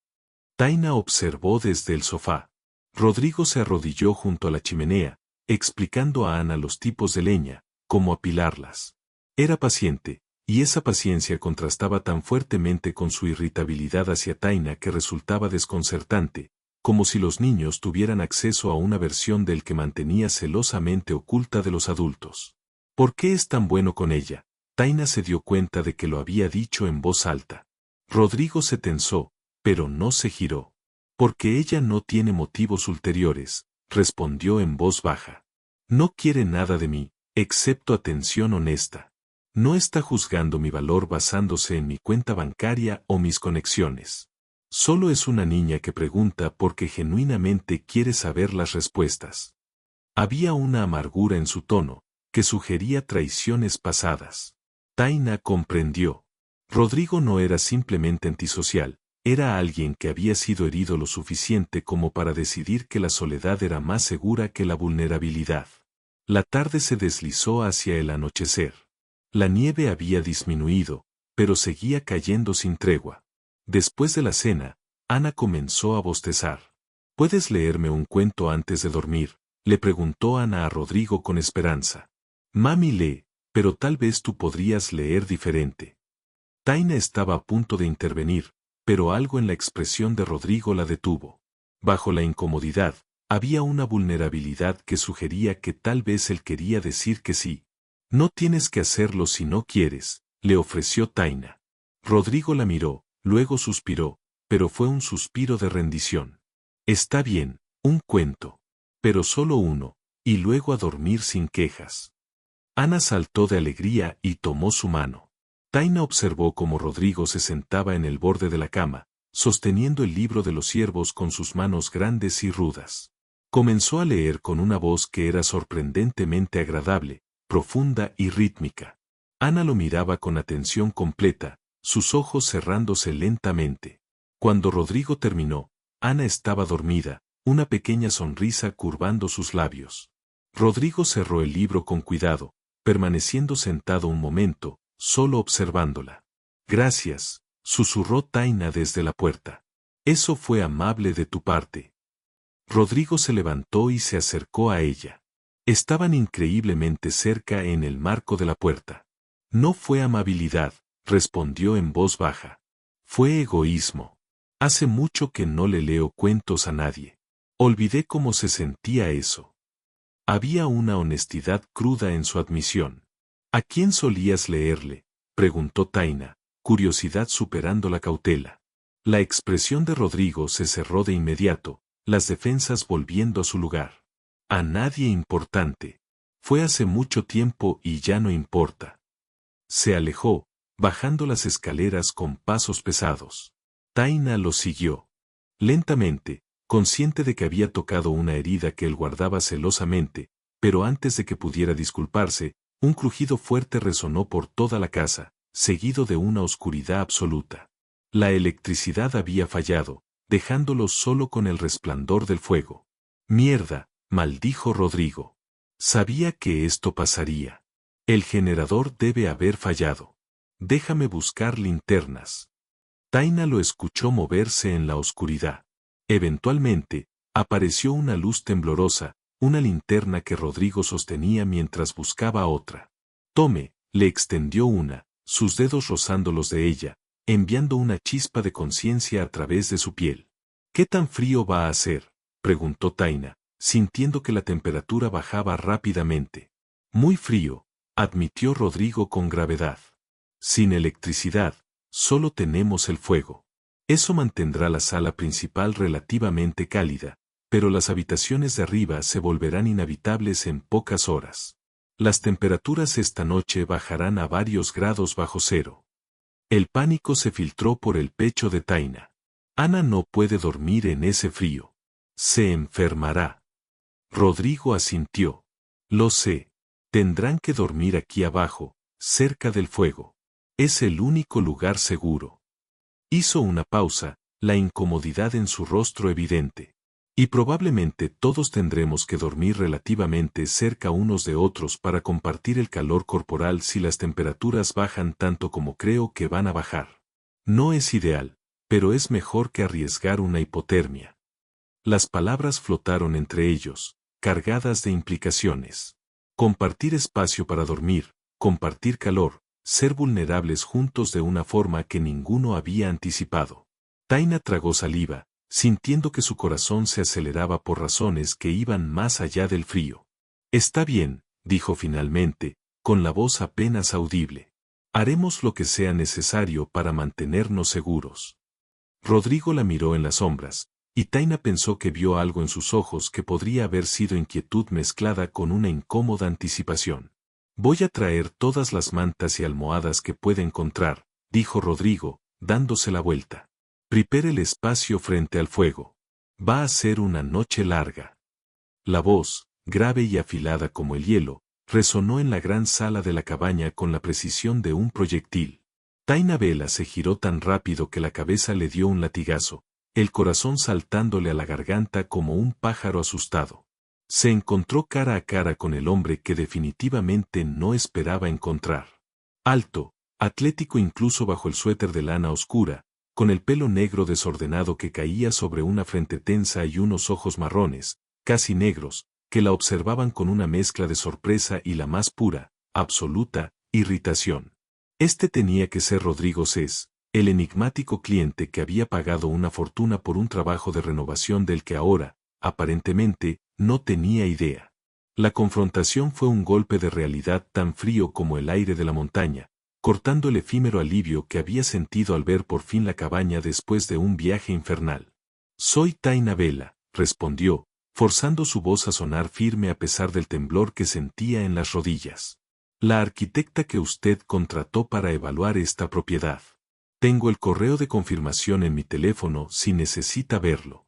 Taina observó desde el sofá. Rodrigo se arrodilló junto a la chimenea, explicando a Ana los tipos de leña, cómo apilarlas. Era paciente, y esa paciencia contrastaba tan fuertemente con su irritabilidad hacia Taina que resultaba desconcertante, como si los niños tuvieran acceso a una versión del que mantenía celosamente oculta de los adultos. ¿Por qué es tan bueno con ella? Taina se dio cuenta de que lo había dicho en voz alta. Rodrigo se tensó, pero no se giró. Porque ella no tiene motivos ulteriores, respondió en voz baja. No quiere nada de mí, excepto atención honesta. No está juzgando mi valor basándose en mi cuenta bancaria o mis conexiones. Solo es una niña que pregunta porque genuinamente quiere saber las respuestas. Había una amargura en su tono, que sugería traiciones pasadas. Taina comprendió. Rodrigo no era simplemente antisocial, era alguien que había sido herido lo suficiente como para decidir que la soledad era más segura que la vulnerabilidad. La tarde se deslizó hacia el anochecer. La nieve había disminuido, pero seguía cayendo sin tregua. Después de la cena, Ana comenzó a bostezar. ¿Puedes leerme un cuento antes de dormir?, le preguntó Ana a Rodrigo con esperanza. Mami lee, pero tal vez tú podrías leer diferente. Taina estaba a punto de intervenir, pero algo en la expresión de Rodrigo la detuvo. Bajo la incomodidad, había una vulnerabilidad que sugería que tal vez él quería decir que sí. No tienes que hacerlo si no quieres, le ofreció Taina. Rodrigo la miró, luego suspiró, pero fue un suspiro de rendición. Está bien, un cuento. Pero solo uno, y luego a dormir sin quejas. Ana saltó de alegría y tomó su mano. Taina observó cómo Rodrigo se sentaba en el borde de la cama, sosteniendo el libro de los ciervos con sus manos grandes y rudas. Comenzó a leer con una voz que era sorprendentemente agradable, profunda y rítmica. Ana lo miraba con atención completa, sus ojos cerrándose lentamente. Cuando Rodrigo terminó, Ana estaba dormida, una pequeña sonrisa curvando sus labios. Rodrigo cerró el libro con cuidado, permaneciendo sentado un momento, solo observándola. Gracias, susurró Taina desde la puerta. Eso fue amable de tu parte. Rodrigo se levantó y se acercó a ella. Estaban increíblemente cerca en el marco de la puerta. No fue amabilidad, respondió en voz baja. Fue egoísmo. Hace mucho que no le leo cuentos a nadie. Olvidé cómo se sentía eso. Había una honestidad cruda en su admisión. ¿A quién solías leerle?, preguntó Taina, curiosidad superando la cautela. La expresión de Rodrigo se cerró de inmediato, las defensas volviendo a su lugar. A nadie importante. Fue hace mucho tiempo y ya no importa. Se alejó, bajando las escaleras con pasos pesados. Taina lo siguió. Lentamente, consciente de que había tocado una herida que él guardaba celosamente, pero antes de que pudiera disculparse, un crujido fuerte resonó por toda la casa, seguido de una oscuridad absoluta. La electricidad había fallado, dejándolo solo con el resplandor del fuego. Mierda, maldijo Rodrigo. Sabía que esto pasaría. El generador debe haber fallado. Déjame buscar linternas. Taina lo escuchó moverse en la oscuridad. Eventualmente, apareció una luz temblorosa, una linterna que Rodrigo sostenía mientras buscaba otra. Tome, le extendió una, sus dedos rozando los de ella, enviando una chispa de conciencia a través de su piel. ¿Qué tan frío va a hacer?, preguntó Taina, sintiendo que la temperatura bajaba rápidamente. Muy frío, admitió Rodrigo con gravedad. Sin electricidad, solo tenemos el fuego. Eso mantendrá la sala principal relativamente cálida, pero las habitaciones de arriba se volverán inhabitables en pocas horas. Las temperaturas esta noche bajarán a varios grados bajo cero. El pánico se filtró por el pecho de Taina. Ana no puede dormir en ese frío. Se enfermará. Rodrigo asintió. Lo sé. Tendrán que dormir aquí abajo, cerca del fuego. Es el único lugar seguro. Hizo una pausa, la incomodidad en su rostro evidente. Y probablemente todos tendremos que dormir relativamente cerca unos de otros para compartir el calor corporal si las temperaturas bajan tanto como creo que van a bajar. No es ideal, pero es mejor que arriesgar una hipotermia. Las palabras flotaron entre ellos, cargadas de implicaciones. Compartir espacio para dormir, compartir calor, ser vulnerables juntos de una forma que ninguno había anticipado. Taina tragó saliva, sintiendo que su corazón se aceleraba por razones que iban más allá del frío. Está bien, dijo finalmente, con la voz apenas audible. Haremos lo que sea necesario para mantenernos seguros. Rodrigo la miró en las sombras, y Taina pensó que vio algo en sus ojos que podría haber sido inquietud mezclada con una incómoda anticipación. Voy a traer todas las mantas y almohadas que pueda encontrar, dijo Rodrigo, dándose la vuelta. Prepare el espacio frente al fuego. Va a ser una noche larga. La voz, grave y afilada como el hielo, resonó en la gran sala de la cabaña con la precisión de un proyectil. Taina Vela se giró tan rápido que la cabeza le dio un latigazo, el corazón saltándole a la garganta como un pájaro asustado. Se encontró cara a cara con el hombre que definitivamente no esperaba encontrar. Alto, atlético incluso bajo el suéter de lana oscura, con el pelo negro desordenado que caía sobre una frente tensa y unos ojos marrones, casi negros, que la observaban con una mezcla de sorpresa y la más pura, absoluta, irritación. Este tenía que ser Rodrigo Cés, el enigmático cliente que había pagado una fortuna por un trabajo de renovación del que ahora, aparentemente, no tenía idea. La confrontación fue un golpe de realidad tan frío como el aire de la montaña, cortando el efímero alivio que había sentido al ver por fin la cabaña después de un viaje infernal. «Soy Taina Vela», respondió, forzando su voz a sonar firme a pesar del temblor que sentía en las rodillas. «La arquitecta que usted contrató para evaluar esta propiedad. Tengo el correo de confirmación en mi teléfono si necesita verlo».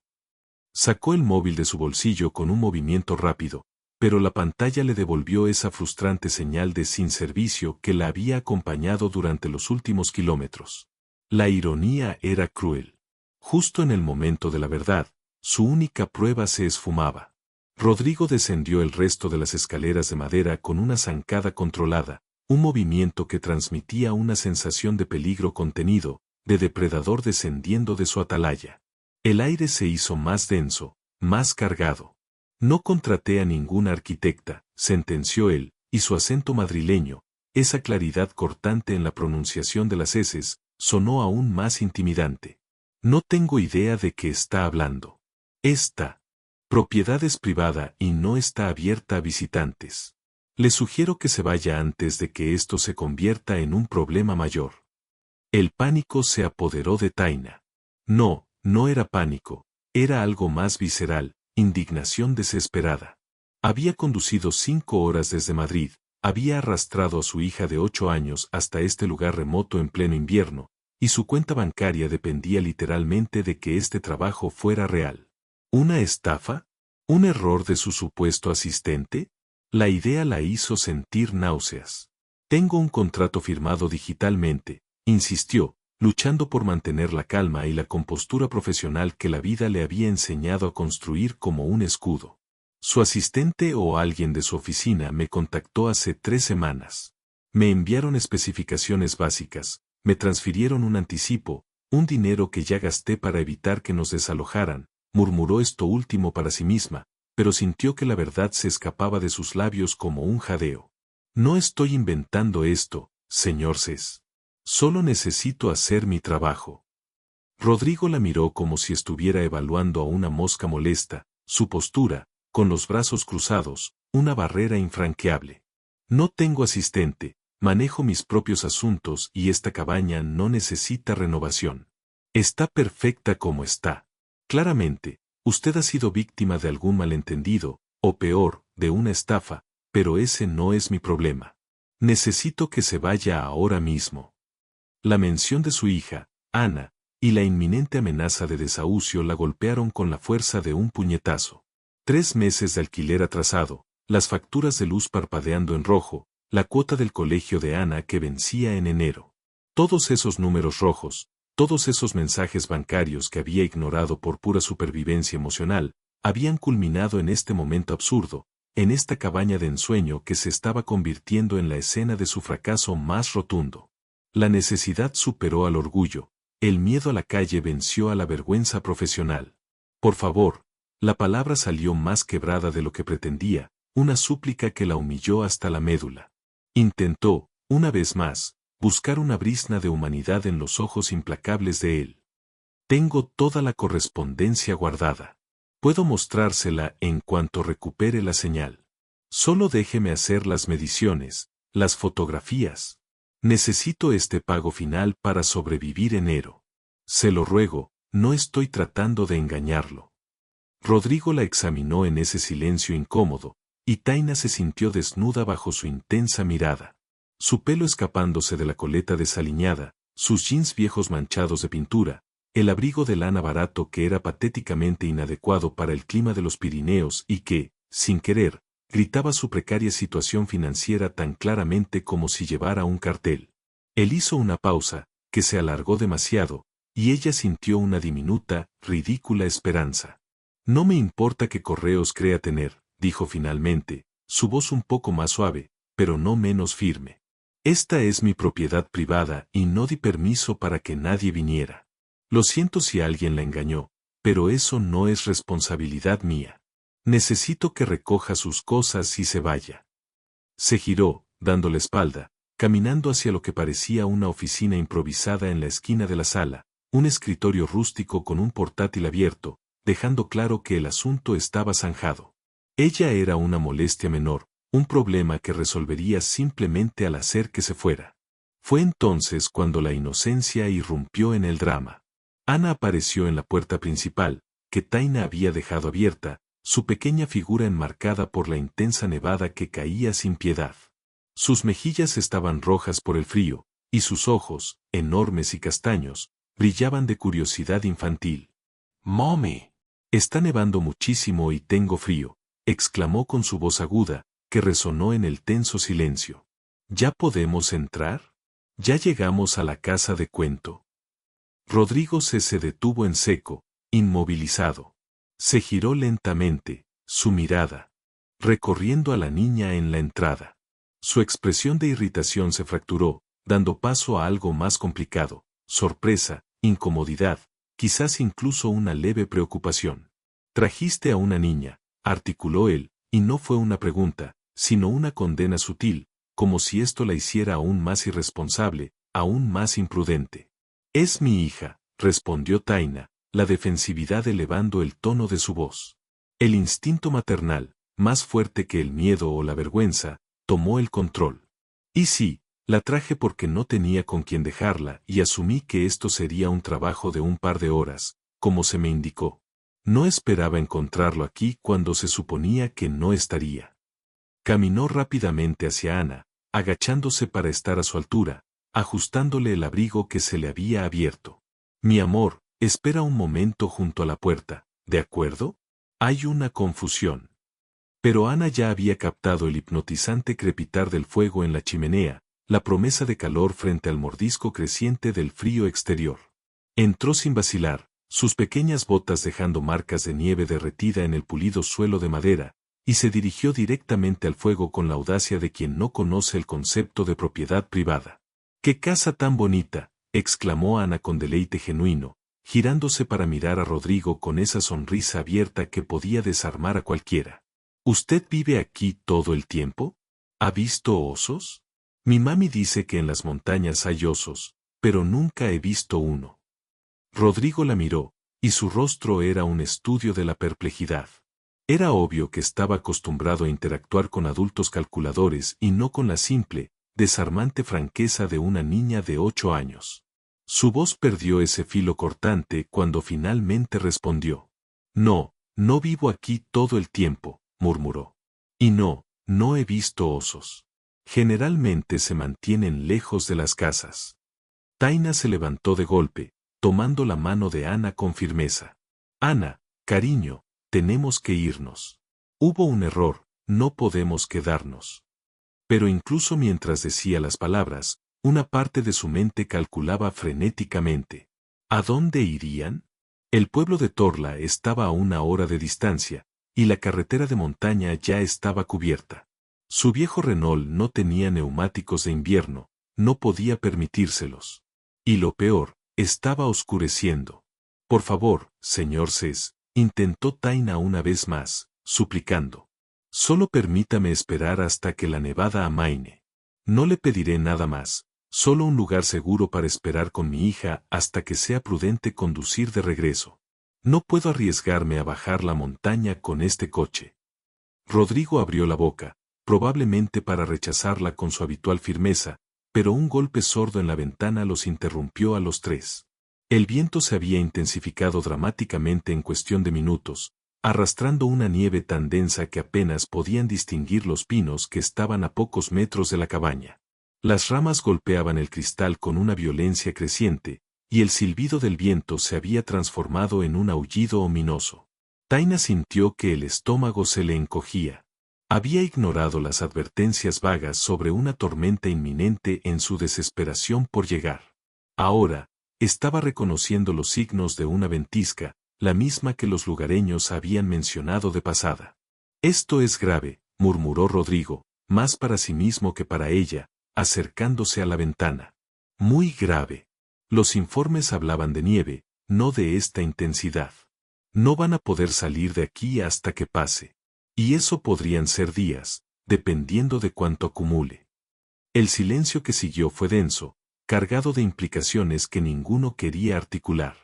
Sacó el móvil de su bolsillo con un movimiento rápido, pero la pantalla le devolvió esa frustrante señal de sin servicio que la había acompañado durante los últimos kilómetros. La ironía era cruel. Justo en el momento de la verdad, su única prueba se esfumaba. Rodrigo descendió el resto de las escaleras de madera con una zancada controlada, un movimiento que transmitía una sensación de peligro contenido, de depredador descendiendo de su atalaya. El aire se hizo más denso, más cargado. «No contraté a ninguna arquitecta», sentenció él, y su acento madrileño, esa claridad cortante en la pronunciación de las eses, sonó aún más intimidante. «No tengo idea de qué está hablando. Esta propiedad es privada y no está abierta a visitantes. Le sugiero que se vaya antes de que esto se convierta en un problema mayor». El pánico se apoderó de Taina. No, no era pánico, era algo más visceral. Indignación desesperada. Había conducido 5 horas desde Madrid, había arrastrado a su hija de 8 años hasta este lugar remoto en pleno invierno, y su cuenta bancaria dependía literalmente de que este trabajo fuera real. ¿Una estafa? ¿Un error de su supuesto asistente? La idea la hizo sentir náuseas. «Tengo un contrato firmado digitalmente», insistió, luchando por mantener la calma y la compostura profesional que la vida le había enseñado a construir como un escudo. «Su asistente o alguien de su oficina me contactó hace 3 semanas. Me enviaron especificaciones básicas, me transfirieron un anticipo, un dinero que ya gasté para evitar que nos desalojaran», murmuró esto último para sí misma, pero sintió que la verdad se escapaba de sus labios como un jadeo. «No estoy inventando esto, señor Cés. Solo necesito hacer mi trabajo». Rodrigo la miró como si estuviera evaluando a una mosca molesta, su postura, con los brazos cruzados, una barrera infranqueable. «No tengo asistente, manejo mis propios asuntos y esta cabaña no necesita renovación. Está perfecta como está. Claramente, usted ha sido víctima de algún malentendido, o peor, de una estafa, pero ese no es mi problema. Necesito que se vaya ahora mismo». La mención de su hija, Ana, y la inminente amenaza de desahucio la golpearon con la fuerza de un puñetazo. 3 meses de alquiler atrasado, las facturas de luz parpadeando en rojo, la cuota del colegio de Ana que vencía en enero. Todos esos números rojos, todos esos mensajes bancarios que había ignorado por pura supervivencia emocional, habían culminado en este momento absurdo, en esta cabaña de ensueño que se estaba convirtiendo en la escena de su fracaso más rotundo. La necesidad superó al orgullo, el miedo a la calle venció a la vergüenza profesional. «Por favor», la palabra salió más quebrada de lo que pretendía, una súplica que la humilló hasta la médula. Intentó, una vez más, buscar una brizna de humanidad en los ojos implacables de él. «Tengo toda la correspondencia guardada. Puedo mostrársela en cuanto recupere la señal. Solo déjeme hacer las mediciones, las fotografías. Necesito este pago final para sobrevivir enero. Se lo ruego, no estoy tratando de engañarlo». Rodrigo la examinó en ese silencio incómodo, y Taina se sintió desnuda bajo su intensa mirada. Su pelo escapándose de la coleta desaliñada, sus jeans viejos manchados de pintura, el abrigo de lana barato que era patéticamente inadecuado para el clima de los Pirineos y que, sin querer, gritaba su precaria situación financiera tan claramente como si llevara un cartel. Él hizo una pausa, que se alargó demasiado, y ella sintió una diminuta, ridícula esperanza. «No me importa qué correos crea tener», dijo finalmente, su voz un poco más suave, pero no menos firme. «Esta es mi propiedad privada y no di permiso para que nadie viniera. Lo siento si alguien la engañó, pero eso no es responsabilidad mía. Necesito que recoja sus cosas y se vaya. Se giró, dando la espalda, caminando hacia lo que parecía una oficina improvisada en la esquina de la sala, un escritorio rústico con un portátil abierto, dejando claro que el asunto estaba zanjado. Ella era una molestia menor, un problema que resolvería simplemente al hacer que se fuera. Fue entonces cuando la inocencia irrumpió en el drama. Ana apareció en la puerta principal, que Taina había dejado abierta, su pequeña figura enmarcada por la intensa nevada que caía sin piedad. Sus mejillas estaban rojas por el frío, y sus ojos, enormes y castaños, brillaban de curiosidad infantil. «Mommy, está nevando muchísimo y tengo frío», exclamó con su voz aguda, que resonó en el tenso silencio. «¿Ya podemos entrar? Ya llegamos a la casa de cuento». Rodrigo se detuvo en seco, inmovilizado. Se giró lentamente, su mirada, recorriendo a la niña en la entrada. Su expresión de irritación se fracturó, dando paso a algo más complicado, sorpresa, incomodidad, quizás incluso una leve preocupación. «Trajiste a una niña», articuló él, y no fue una pregunta, sino una condena sutil, como si esto la hiciera aún más irresponsable, aún más imprudente. «Es mi hija», respondió Taina, la defensividad elevando el tono de su voz. El instinto maternal, más fuerte que el miedo o la vergüenza, tomó el control. «Y sí, la traje porque no tenía con quién dejarla y asumí que esto sería un trabajo de un par de horas, como se me indicó. No esperaba encontrarlo aquí cuando se suponía que no estaría». Caminó rápidamente hacia Ana, agachándose para estar a su altura, ajustándole el abrigo que se le había abierto. «Mi amor, espera un momento junto a la puerta, ¿de acuerdo?» Hay una confusión. Pero Ana ya había captado el hipnotizante crepitar del fuego en la chimenea, la promesa de calor frente al mordisco creciente del frío exterior. Entró sin vacilar, sus pequeñas botas dejando marcas de nieve derretida en el pulido suelo de madera, y se dirigió directamente al fuego con la audacia de quien no conoce el concepto de propiedad privada. «¡Qué casa tan bonita!», exclamó Ana con deleite genuino, girándose para mirar a Rodrigo con esa sonrisa abierta que podía desarmar a cualquiera. «¿Usted vive aquí todo el tiempo? ¿Ha visto osos? Mi mami dice que en las montañas hay osos, pero nunca he visto uno». Rodrigo la miró, y su rostro era un estudio de la perplejidad. Era obvio que estaba acostumbrado a interactuar con adultos calculadores y no con la simple, desarmante franqueza de una niña de 8 años. Su voz perdió ese filo cortante cuando finalmente respondió. «No, no vivo aquí todo el tiempo», murmuró. «Y no, no he visto osos. Generalmente se mantienen lejos de las casas». Taina se levantó de golpe, tomando la mano de Ana con firmeza. «Ana, cariño, tenemos que irnos. Hubo un error, no podemos quedarnos». Pero incluso mientras decía las palabras, una parte de su mente calculaba frenéticamente. ¿A dónde irían? El pueblo de Torla estaba a 1 hora de distancia, y la carretera de montaña ya estaba cubierta. Su viejo Renault no tenía neumáticos de invierno, no podía permitírselos. Y lo peor, estaba oscureciendo. «Por favor, señor Cés», intentó Taina una vez más, suplicando. «Solo permítame esperar hasta que la nevada amaine. No le pediré nada más, solo un lugar seguro para esperar con mi hija hasta que sea prudente conducir de regreso. No puedo arriesgarme a bajar la montaña con este coche». Rodrigo abrió la boca, probablemente para rechazarla con su habitual firmeza, pero un golpe sordo en la ventana los interrumpió a los tres. El viento se había intensificado dramáticamente en cuestión de minutos, arrastrando una nieve tan densa que apenas podían distinguir los pinos que estaban a pocos metros de la cabaña. Las ramas golpeaban el cristal con una violencia creciente, y el silbido del viento se había transformado en un aullido ominoso. Taina sintió que el estómago se le encogía. Había ignorado las advertencias vagas sobre una tormenta inminente en su desesperación por llegar. Ahora, estaba reconociendo los signos de una ventisca, la misma que los lugareños habían mencionado de pasada. «Esto es grave», murmuró Rodrigo, más para sí mismo que para ella, acercándose a la ventana. «Muy grave. Los informes hablaban de nieve, no de esta intensidad. No van a poder salir de aquí hasta que pase». Y eso podrían ser días, dependiendo de cuánto acumule. El silencio que siguió fue denso, cargado de implicaciones que ninguno quería articular.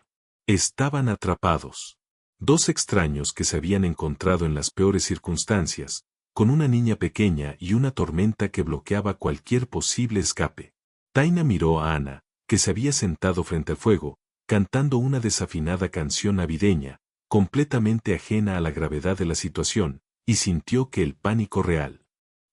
Estaban atrapados. Dos extraños que se habían encontrado en las peores circunstancias, con una niña pequeña y una tormenta que bloqueaba cualquier posible escape. Taina miró a Ana, que se había sentado frente al fuego, cantando una desafinada canción navideña, completamente ajena a la gravedad de la situación, y sintió que el pánico real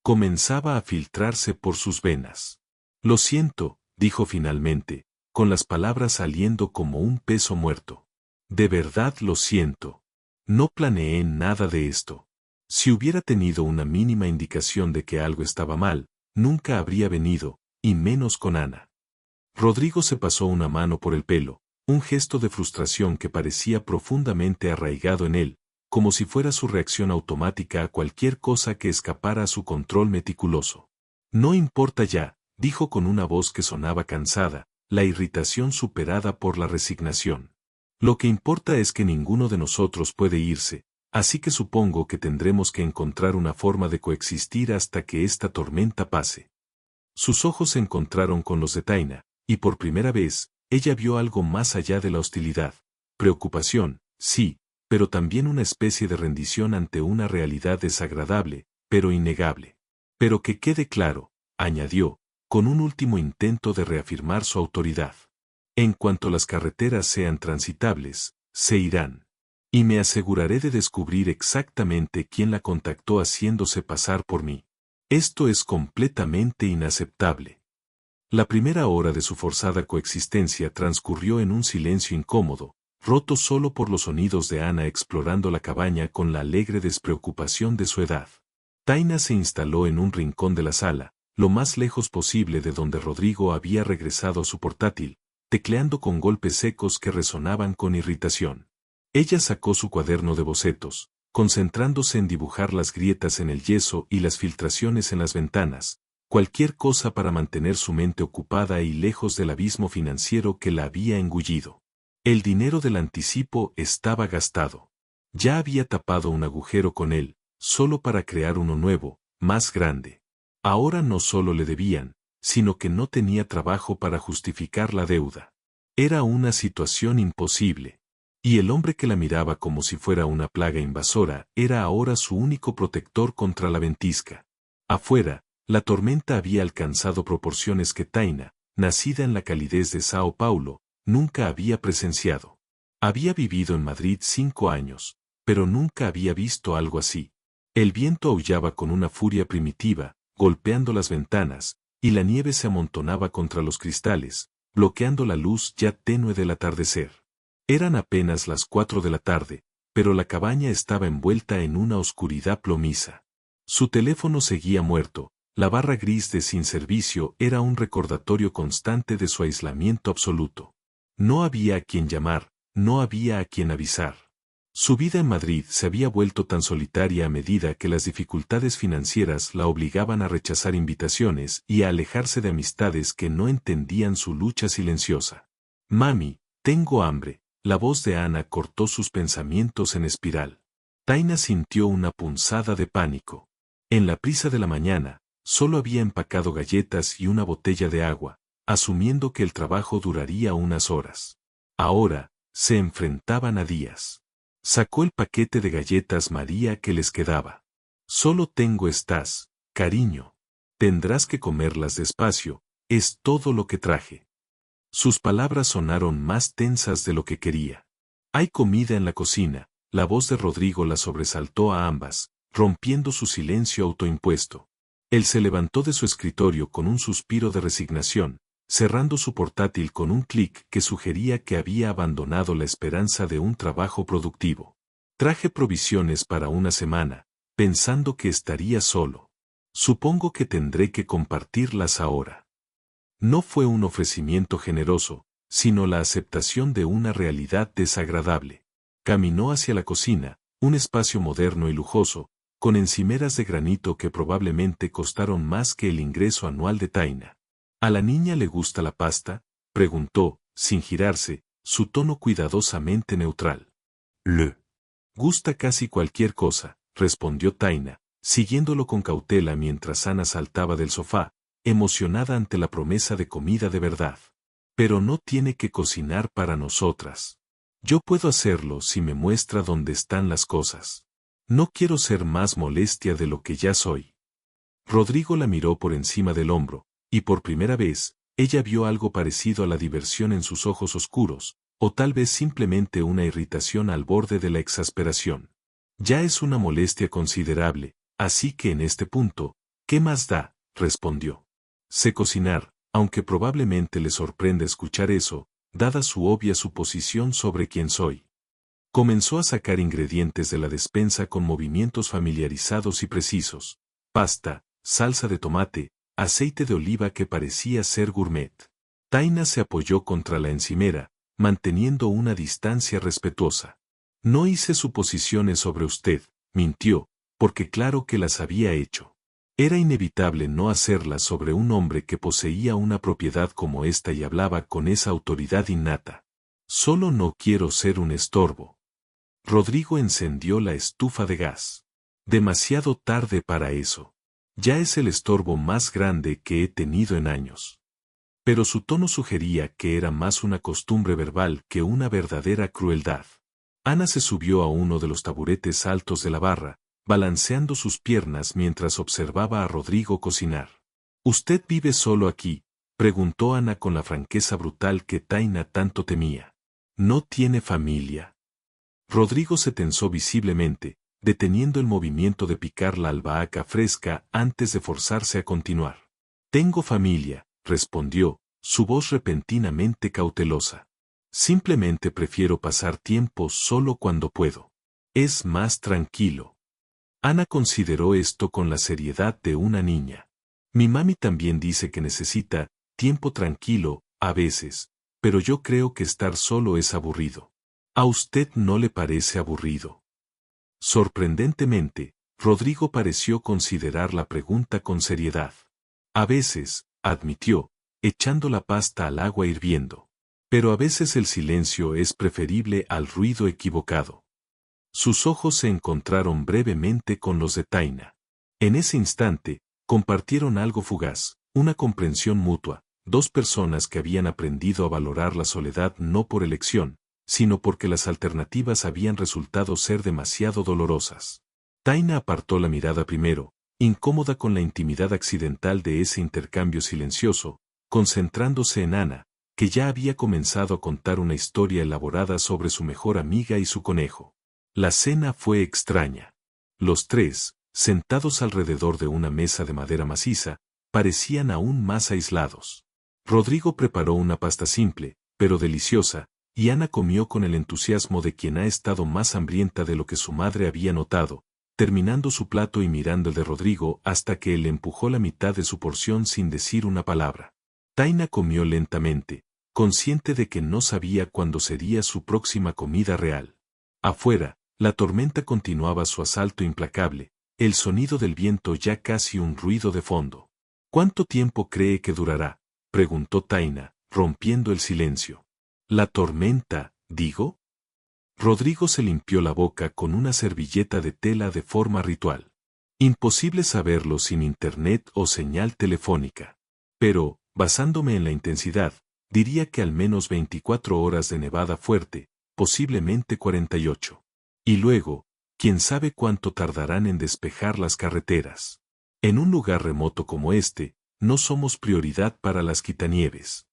comenzaba a filtrarse por sus venas. Lo siento, dijo finalmente, con las palabras saliendo como un peso muerto. De verdad lo siento. No planeé nada de esto. Si hubiera tenido una mínima indicación de que algo estaba mal, nunca habría venido, y menos con Ana. Rodrigo se pasó una mano por el pelo, un gesto de frustración que parecía profundamente arraigado en él, como si fuera su reacción automática a cualquier cosa que escapara a su control meticuloso. No importa ya, dijo con una voz que sonaba cansada, la irritación superada por la resignación. Lo que importa es que ninguno de nosotros puede irse, así que supongo que tendremos que encontrar una forma de coexistir hasta que esta tormenta pase. Sus ojos se encontraron con los de Taina, y por primera vez, ella vio algo más allá de la hostilidad. Preocupación, sí, pero también una especie de rendición ante una realidad desagradable, pero innegable. Pero que quede claro, añadió, con un último intento de reafirmar su autoridad. En cuanto las carreteras sean transitables, se irán. Y me aseguraré de descubrir exactamente quién la contactó haciéndose pasar por mí. Esto es completamente inaceptable. La primera hora de su forzada coexistencia transcurrió en un silencio incómodo, roto solo por los sonidos de Ana explorando la cabaña con la alegre despreocupación de su edad. Taina se instaló en un rincón de la sala, lo más lejos posible de donde Rodrigo había regresado a su portátil, tecleando con golpes secos que resonaban con irritación. Ella sacó su cuaderno de bocetos, concentrándose en dibujar las grietas en el yeso y las filtraciones en las ventanas, cualquier cosa para mantener su mente ocupada y lejos del abismo financiero que la había engullido. El dinero del anticipo estaba gastado. Ya había tapado un agujero con él, solo para crear uno nuevo, más grande. Ahora no solo le debían, sino que no tenía trabajo para justificar la deuda. Era una situación imposible. Y el hombre que la miraba como si fuera una plaga invasora era ahora su único protector contra la ventisca. Afuera, la tormenta había alcanzado proporciones que Taina, nacida en la calidez de Sao Paulo, nunca había presenciado. Había vivido en Madrid 5 años, pero nunca había visto algo así. El viento aullaba con una furia primitiva, golpeando las ventanas, y la nieve se amontonaba contra los cristales, bloqueando la luz ya tenue del atardecer. Eran apenas las 4 de la tarde, pero la cabaña estaba envuelta en una oscuridad plomiza. Su teléfono seguía muerto, la barra gris de sin servicio era un recordatorio constante de su aislamiento absoluto. No había a quien llamar, no había a quien avisar. Su vida en Madrid se había vuelto tan solitaria a medida que las dificultades financieras la obligaban a rechazar invitaciones y a alejarse de amistades que no entendían su lucha silenciosa. Mami, tengo hambre. La voz de Ana cortó sus pensamientos en espiral. Taina sintió una punzada de pánico. En la prisa de la mañana, solo había empacado galletas y una botella de agua, asumiendo que el trabajo duraría unas horas. Ahora, se enfrentaban a días. Sacó el paquete de galletas María que les quedaba. Solo tengo estas, cariño. Tendrás que comerlas despacio, es todo lo que traje. Sus palabras sonaron más tensas de lo que quería. Hay comida en la cocina, la voz de Rodrigo la sobresaltó a ambas, rompiendo su silencio autoimpuesto. Él se levantó de su escritorio con un suspiro de resignación, cerrando su portátil con un clic que sugería que había abandonado la esperanza de un trabajo productivo. Traje provisiones para una semana, pensando que estaría solo. Supongo que tendré que compartirlas ahora. No fue un ofrecimiento generoso, sino la aceptación de una realidad desagradable. Caminó hacia la cocina, un espacio moderno y lujoso, con encimeras de granito que probablemente costaron más que el ingreso anual de Taina. ¿A la niña le gusta la pasta?, preguntó, sin girarse, su tono cuidadosamente neutral. Le gusta casi cualquier cosa, respondió Taina, siguiéndolo con cautela mientras Ana saltaba del sofá, emocionada ante la promesa de comida de verdad. Pero no tiene que cocinar para nosotras. Yo puedo hacerlo si me muestra dónde están las cosas. No quiero ser más molestia de lo que ya soy. Rodrigo la miró por encima del hombro, y por primera vez, ella vio algo parecido a la diversión en sus ojos oscuros, o tal vez simplemente una irritación al borde de la exasperación. Ya es una molestia considerable, así que en este punto, ¿qué más da?, respondió. Sé cocinar, aunque probablemente le sorprenda escuchar eso, dada su obvia suposición sobre quién soy. Comenzó a sacar ingredientes de la despensa con movimientos familiarizados y precisos. Pasta, salsa de tomate, aceite de oliva que parecía ser gourmet. Taina se apoyó contra la encimera, manteniendo una distancia respetuosa. No hice suposiciones sobre usted, mintió, porque claro que las había hecho. Era inevitable no hacerlas sobre un hombre que poseía una propiedad como esta y hablaba con esa autoridad innata. Solo no quiero ser un estorbo. Rodrigo encendió la estufa de gas. Demasiado tarde para eso. Ya es el estorbo más grande que he tenido en años. Pero su tono sugería que era más una costumbre verbal que una verdadera crueldad. Ana se subió a uno de los taburetes altos de la barra, balanceando sus piernas mientras observaba a Rodrigo cocinar. ¿Usted vive solo aquí?, preguntó Ana con la franqueza brutal que Taina tanto temía. ¿No tiene familia? Rodrigo se tensó visiblemente, deteniendo el movimiento de picar la albahaca fresca antes de forzarse a continuar. Tengo familia, respondió, su voz repentinamente cautelosa. Simplemente prefiero pasar tiempo solo cuando puedo. Es más tranquilo. Ana consideró esto con la seriedad de una niña. Mi mami también dice que necesita tiempo tranquilo, a veces, pero yo creo que estar solo es aburrido. ¿A usted no le parece aburrido? Sorprendentemente, Rodrigo pareció considerar la pregunta con seriedad. A veces, admitió, echando la pasta al agua hirviendo. Pero a veces el silencio es preferible al ruido equivocado. Sus ojos se encontraron brevemente con los de Taina. En ese instante, compartieron algo fugaz, una comprensión mutua, dos personas que habían aprendido a valorar la soledad no por elección, sino porque las alternativas habían resultado ser demasiado dolorosas. Taina apartó la mirada primero, incómoda con la intimidad accidental de ese intercambio silencioso, concentrándose en Ana, que ya había comenzado a contar una historia elaborada sobre su mejor amiga y su conejo. La cena fue extraña. Los tres, sentados alrededor de una mesa de madera maciza, parecían aún más aislados. Rodrigo preparó una pasta simple, pero deliciosa, y Ana comió con el entusiasmo de quien ha estado más hambrienta de lo que su madre había notado, terminando su plato y mirando el de Rodrigo hasta que él empujó la mitad de su porción sin decir una palabra. Taina comió lentamente, consciente de que no sabía cuándo sería su próxima comida real. Afuera, la tormenta continuaba su asalto implacable, el sonido del viento ya casi un ruido de fondo. ¿Cuánto tiempo cree que durará?, preguntó Taina, rompiendo el silencio. ¿La tormenta, digo? Rodrigo se limpió la boca con una servilleta de tela de forma ritual. Imposible saberlo sin internet o señal telefónica. Pero, basándome en la intensidad, diría que al menos 24 horas de nevada fuerte, posiblemente 48. Y luego, quién sabe cuánto tardarán en despejar las carreteras. En un lugar remoto como este, no somos prioridad para las quitanieves.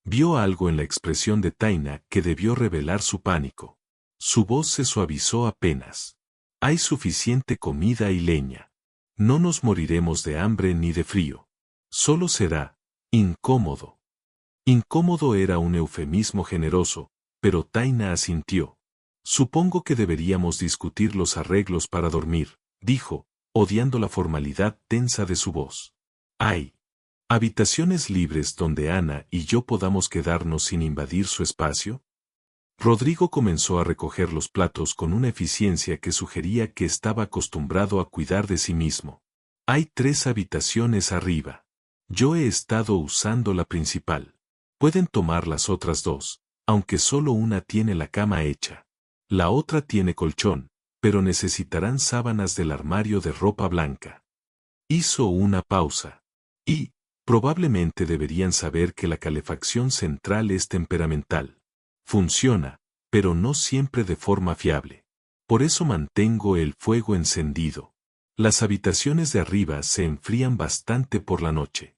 Vio algo en la expresión de Taina que debió revelar su pánico. Su voz se suavizó apenas. Hay suficiente comida y leña. No nos moriremos de hambre ni de frío. Solo será incómodo. Incómodo era un eufemismo generoso, pero Taina asintió. Supongo que deberíamos discutir los arreglos para dormir, dijo, odiando la formalidad tensa de su voz. Hay habitaciones libres donde Ana y yo podamos quedarnos sin invadir su espacio. Rodrigo comenzó a recoger los platos con una eficiencia que sugería que estaba acostumbrado a cuidar de sí mismo. Hay 3 habitaciones arriba. Yo he estado usando la principal. Pueden tomar las otras 2, aunque solo una tiene la cama hecha. La otra tiene colchón, pero necesitarán sábanas del armario de ropa blanca. Hizo una pausa. Y, probablemente deberían saber que la calefacción central es temperamental. Funciona, pero no siempre de forma fiable. Por eso mantengo el fuego encendido. Las habitaciones de arriba se enfrían bastante por la noche.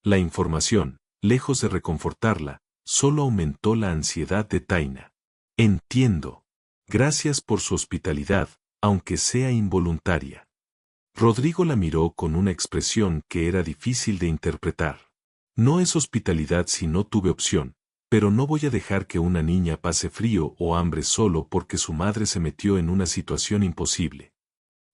La información, lejos de reconfortarla, solo aumentó la ansiedad de Taina. Entiendo. Gracias por su hospitalidad, aunque sea involuntaria. Rodrigo la miró con una expresión que era difícil de interpretar. No es hospitalidad si no tuve opción, pero no voy a dejar que una niña pase frío o hambre solo porque su madre se metió en una situación imposible.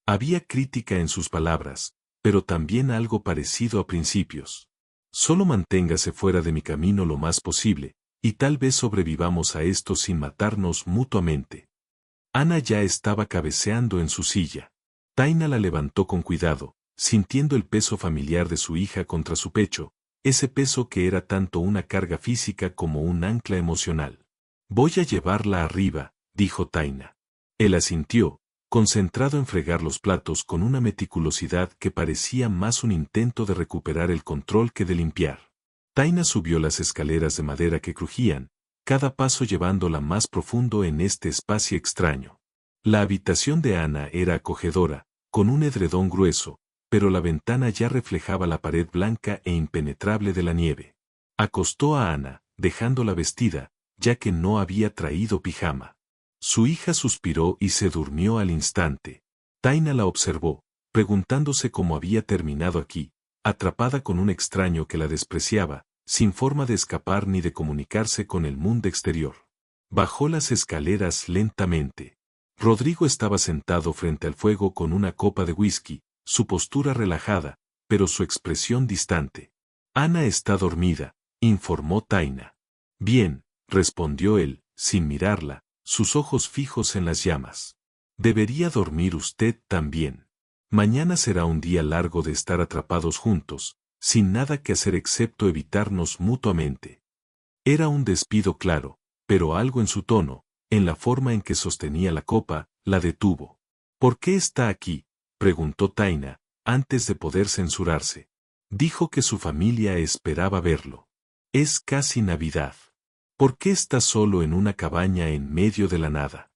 Había crítica en sus palabras, pero también algo parecido a principios. Solo manténgase fuera de mi camino lo más posible, y tal vez sobrevivamos a esto sin matarnos mutuamente. Ana ya estaba cabeceando en su silla. Taina la levantó con cuidado, sintiendo el peso familiar de su hija contra su pecho, ese peso que era tanto una carga física como un ancla emocional. Voy a llevarla arriba, dijo Taina. Él asintió, concentrado en fregar los platos con una meticulosidad que parecía más un intento de recuperar el control que de limpiar. Taina subió las escaleras de madera que crujían, cada paso llevándola más profundo en este espacio extraño. La habitación de Ana era acogedora, con un edredón grueso, pero la ventana ya reflejaba la pared blanca e impenetrable de la nieve. Acostó a Ana, dejándola vestida, ya que no había traído pijama. Su hija suspiró y se durmió al instante. Taina la observó, preguntándose cómo había terminado aquí, atrapada con un extraño que la despreciaba, sin forma de escapar ni de comunicarse con el mundo exterior. Bajó las escaleras lentamente. Rodrigo estaba sentado frente al fuego con una copa de whisky, su postura relajada, pero su expresión distante. Ana está dormida, informó Taina. Bien, respondió él, sin mirarla, sus ojos fijos en las llamas. Debería dormir usted también. Mañana será un día largo de estar atrapados juntos, sin nada que hacer excepto evitarnos mutuamente. Era un despido claro, pero algo en su tono, en la forma en que sostenía la copa, la detuvo. ¿Por qué está aquí?, preguntó Taina, antes de poder censurarse. Dijo que su familia esperaba verlo. Es casi Navidad. ¿Por qué está solo en una cabaña en medio de la nada?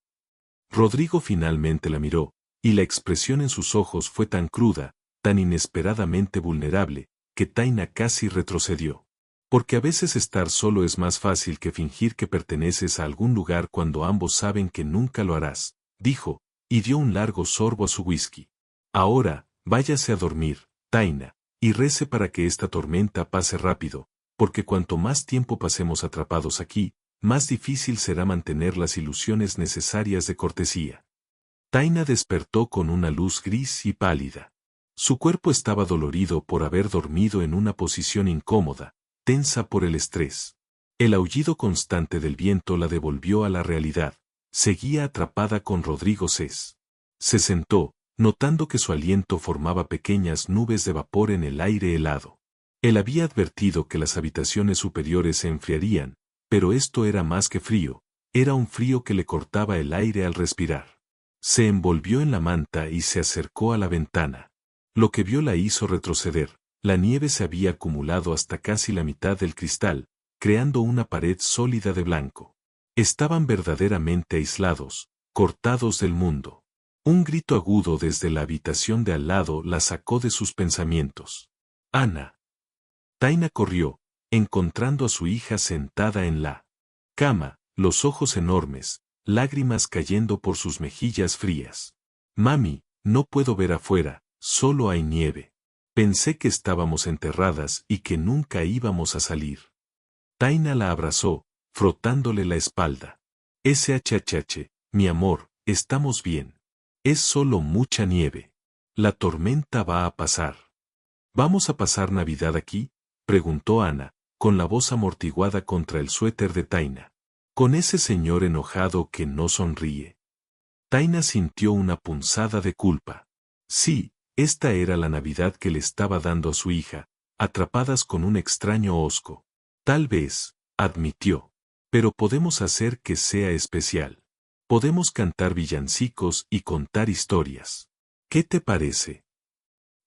Rodrigo finalmente la miró, y la expresión en sus ojos fue tan cruda, tan inesperadamente vulnerable, que Taina casi retrocedió. Porque a veces estar solo es más fácil que fingir que perteneces a algún lugar cuando ambos saben que nunca lo harás, dijo, y dio un largo sorbo a su whisky. Ahora, váyase a dormir, Taina, y rece para que esta tormenta pase rápido, porque cuanto más tiempo pasemos atrapados aquí, más difícil será mantener las ilusiones necesarias de cortesía. Taina despertó con una luz gris y pálida. Su cuerpo estaba dolorido por haber dormido en una posición incómoda, tensa por el estrés. El aullido constante del viento la devolvió a la realidad. Seguía atrapada con Rodrigo Cés. Se sentó, notando que su aliento formaba pequeñas nubes de vapor en el aire helado. Él había advertido que las habitaciones superiores se enfriarían, pero esto era más que frío, era un frío que le cortaba el aire al respirar. Se envolvió en la manta y se acercó a la ventana. Lo que vio la hizo retroceder. La nieve se había acumulado hasta casi la mitad del cristal, creando una pared sólida de blanco. Estaban verdaderamente aislados, cortados del mundo. Un grito agudo desde la habitación de al lado la sacó de sus pensamientos. Ana. Taina corrió, encontrando a su hija sentada en la cama, los ojos enormes, lágrimas cayendo por sus mejillas frías. Mami, no puedo ver afuera, solo hay nieve. Pensé que estábamos enterradas y que nunca íbamos a salir. Taina la abrazó, frotándole la espalda. SHH, mi amor, estamos bien. Es solo mucha nieve. La tormenta va a pasar. ¿Vamos a pasar Navidad aquí?, preguntó Ana, con la voz amortiguada contra el suéter de Taina. Con ese señor enojado que no sonríe. Taina sintió una punzada de culpa. Sí, esta era la Navidad que le estaba dando a su hija, atrapadas con un extraño hosco. Tal vez, admitió, pero podemos hacer que sea especial. Podemos cantar villancicos y contar historias. ¿Qué te parece?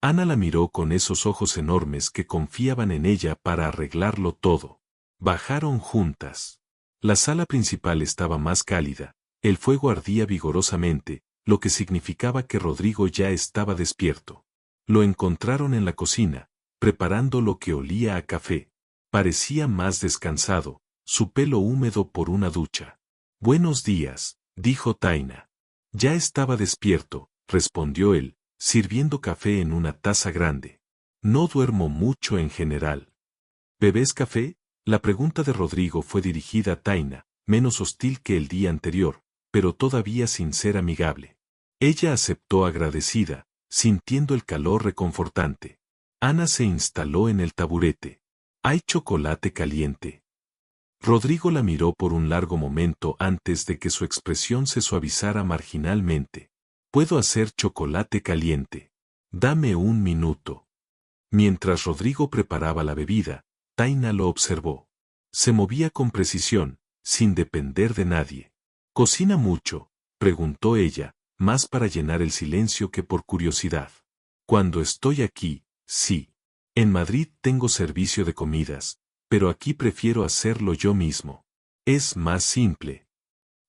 Ana la miró con esos ojos enormes que confiaban en ella para arreglarlo todo. Bajaron juntas. La sala principal estaba más cálida, el fuego ardía vigorosamente, lo que significaba que Rodrigo ya estaba despierto. Lo encontraron en la cocina, preparando lo que olía a café. Parecía más descansado, su pelo húmedo por una ducha. «Buenos días», dijo Taina. «Ya estaba despierto», respondió él, sirviendo café en una taza grande. «No duermo mucho en general». «¿Bebes café?». La pregunta de Rodrigo fue dirigida a Taina, menos hostil que el día anterior, pero todavía sin ser amigable. Ella aceptó agradecida, sintiendo el calor reconfortante. Ana se instaló en el taburete. «¿Hay chocolate caliente?». Rodrigo la miró por un largo momento antes de que su expresión se suavizara marginalmente. «Puedo hacer chocolate caliente. Dame un minuto». Mientras Rodrigo preparaba la bebida, Taina lo observó. Se movía con precisión, sin depender de nadie. «¿Cocina mucho?», preguntó ella, más para llenar el silencio que por curiosidad. «Cuando estoy aquí, sí. En Madrid tengo servicio de comidas, pero aquí prefiero hacerlo yo mismo. Es más simple».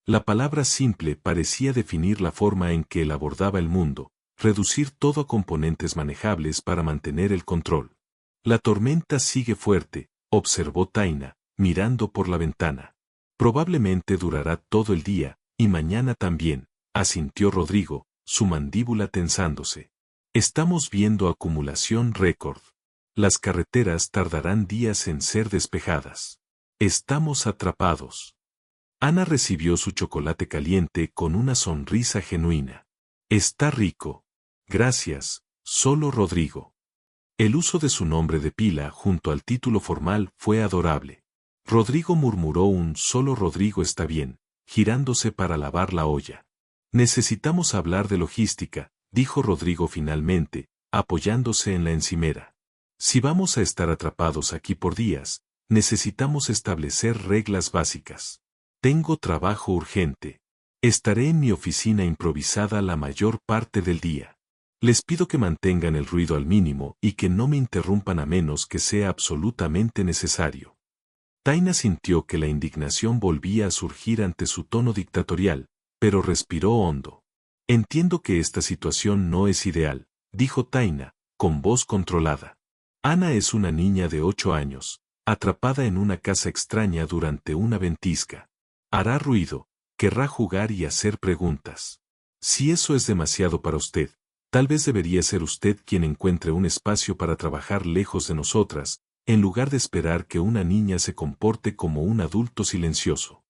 La palabra simple parecía definir la forma en que él abordaba el mundo, reducir todo a componentes manejables para mantener el control. «La tormenta sigue fuerte», observó Taina, mirando por la ventana. «Probablemente durará todo el día, y mañana también», asintió Rodrigo, su mandíbula tensándose. «Estamos viendo acumulación récord. Las carreteras tardarán días en ser despejadas. Estamos atrapados». Ana recibió su chocolate caliente con una sonrisa genuina. «Está rico». «Gracias, solo Rodrigo». El uso de su nombre de pila junto al título formal fue adorable. Rodrigo murmuró un «solo Rodrigo está bien», girándose para lavar la olla. «Necesitamos hablar de logística», dijo Rodrigo finalmente, apoyándose en la encimera. «Si vamos a estar atrapados aquí por días, necesitamos establecer reglas básicas. Tengo trabajo urgente. Estaré en mi oficina improvisada la mayor parte del día. Les pido que mantengan el ruido al mínimo y que no me interrumpan a menos que sea absolutamente necesario». Taina sintió que la indignación volvía a surgir ante su tono dictatorial, pero respiró hondo. «Entiendo que esta situación no es ideal», dijo Taina, con voz controlada. «Ana es una niña de 8 años, atrapada en una casa extraña durante una ventisca. Hará ruido, querrá jugar y hacer preguntas. Si eso es demasiado para usted, tal vez debería ser usted quien encuentre un espacio para trabajar lejos de nosotras, en lugar de esperar que una niña se comporte como un adulto silencioso».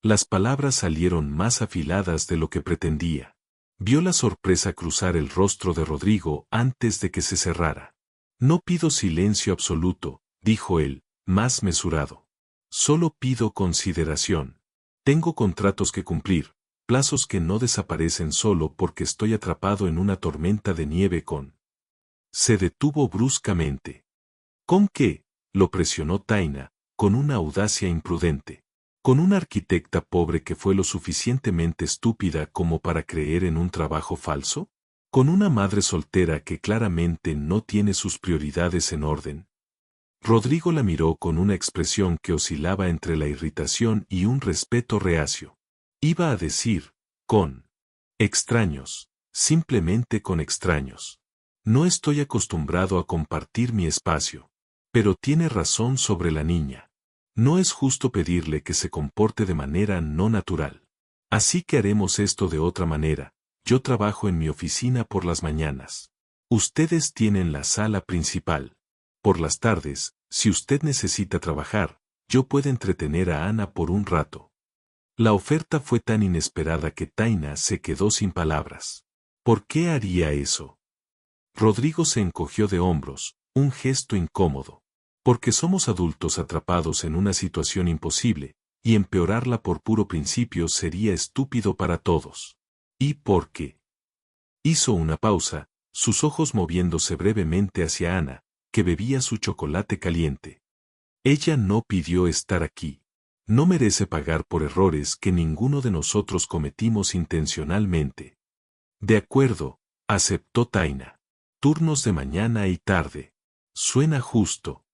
Las palabras salieron más afiladas de lo que pretendía. Vio la sorpresa cruzar el rostro de Rodrigo antes de que se cerrara. «No pido silencio absoluto», dijo él, más mesurado. «Solo pido consideración. Tengo contratos que cumplir, plazos que no desaparecen solo porque estoy atrapado en una tormenta de nieve con». Se detuvo bruscamente. «¿Con qué?», lo presionó Taina, con una audacia imprudente. «¿Con una arquitecta pobre que fue lo suficientemente estúpida como para creer en un trabajo falso? ¿Con una madre soltera que claramente no tiene sus prioridades en orden?». Rodrigo la miró con una expresión que oscilaba entre la irritación y un respeto reacio. Iba a decir, «con extraños, simplemente con extraños. No estoy acostumbrado a compartir mi espacio. Pero tiene razón sobre la niña. No es justo pedirle que se comporte de manera no natural. Así que haremos esto de otra manera. Yo trabajo en mi oficina por las mañanas. Ustedes tienen la sala principal. Por las tardes, si usted necesita trabajar, yo puedo entretener a Ana por un rato». La oferta fue tan inesperada que Taina se quedó sin palabras. ¿Por qué haría eso? Rodrigo se encogió de hombros, un gesto incómodo. «Porque somos adultos atrapados en una situación imposible, y empeorarla por puro principio sería estúpido para todos. ¿Y por qué?». Hizo una pausa, sus ojos moviéndose brevemente hacia Ana, que bebía su chocolate caliente. «Ella no pidió estar aquí. No merece pagar por errores que ninguno de nosotros cometimos intencionalmente. De acuerdo, aceptó Taina. Turnos de mañana y tarde. Suena justo.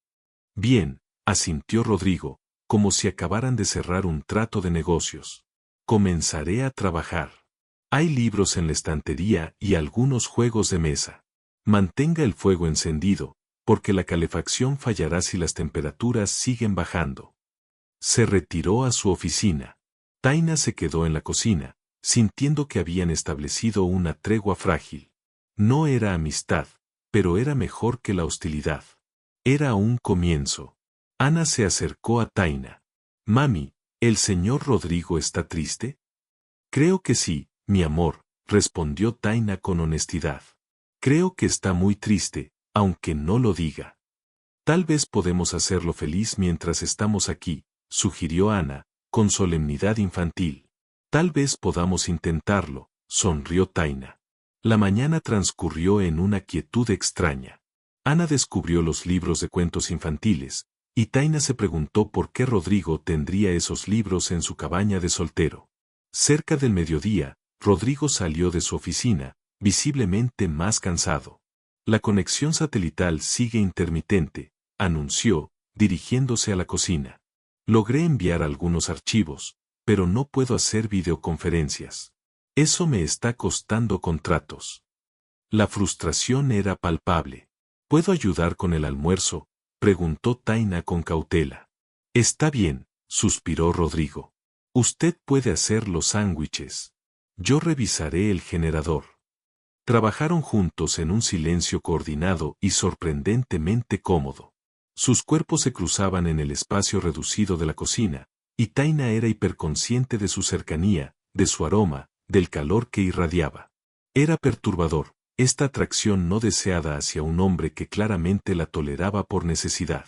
Bien, asintió Rodrigo, como si acabaran de cerrar un trato de negocios. Comenzaré a trabajar. Hay libros en la estantería y algunos juegos de mesa. Mantenga el fuego encendido, porque la calefacción fallará si las temperaturas siguen bajando. Se retiró a su oficina. Taina se quedó en la cocina, sintiendo que habían establecido una tregua frágil. No era amistad, pero era mejor que la hostilidad. Era un comienzo. Ana se acercó a Taina. Mami, ¿el señor Rodrigo está triste? Creo que sí, mi amor, respondió Taina con honestidad. Creo que está muy triste, aunque no lo diga. Tal vez podemos hacerlo feliz mientras estamos aquí, sugirió Ana, con solemnidad infantil. Tal vez podamos intentarlo, sonrió Taina. La mañana transcurrió en una quietud extraña. Ana descubrió los libros de cuentos infantiles, y Taina se preguntó por qué Rodrigo tendría esos libros en su cabaña de soltero. Cerca del mediodía, Rodrigo salió de su oficina, visiblemente más cansado. La conexión satelital sigue intermitente, anunció, dirigiéndose a la cocina. Logré enviar algunos archivos, pero no puedo hacer videoconferencias. Eso me está costando contratos. La frustración era palpable. ¿Puedo ayudar con el almuerzo?, preguntó Taina con cautela. Está bien, suspiró Rodrigo. Usted puede hacer los sándwiches. Yo revisaré el generador. Trabajaron juntos en un silencio coordinado y sorprendentemente cómodo. Sus cuerpos se cruzaban en el espacio reducido de la cocina, y Taina era hiperconsciente de su cercanía, de su aroma, del calor que irradiaba. Era perturbador, esta atracción no deseada hacia un hombre que claramente la toleraba por necesidad.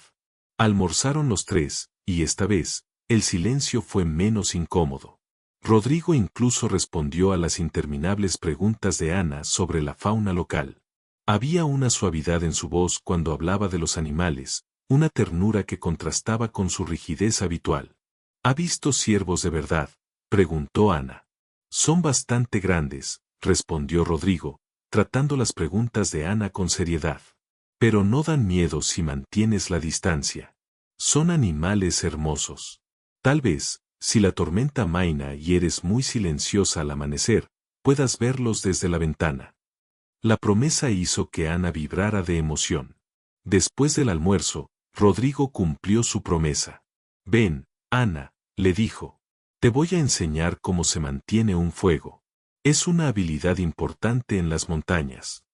Almorzaron los tres, y esta vez, el silencio fue menos incómodo. Rodrigo incluso respondió a las interminables preguntas de Ana sobre la fauna local. Había una suavidad en su voz cuando hablaba de los animales, una ternura que contrastaba con su rigidez habitual. ¿Ha visto ciervos de verdad?, preguntó Ana. Son bastante grandes, respondió Rodrigo, tratando las preguntas de Ana con seriedad. Pero no dan miedo si mantienes la distancia. Son animales hermosos. Tal vez, si la tormenta amaina y eres muy silenciosa al amanecer, puedas verlos desde la ventana. La promesa hizo que Ana vibrara de emoción. Después del almuerzo, Rodrigo cumplió su promesa. Ven, Ana, le dijo. Te voy a enseñar cómo se mantiene un fuego. Es una habilidad importante en las montañas.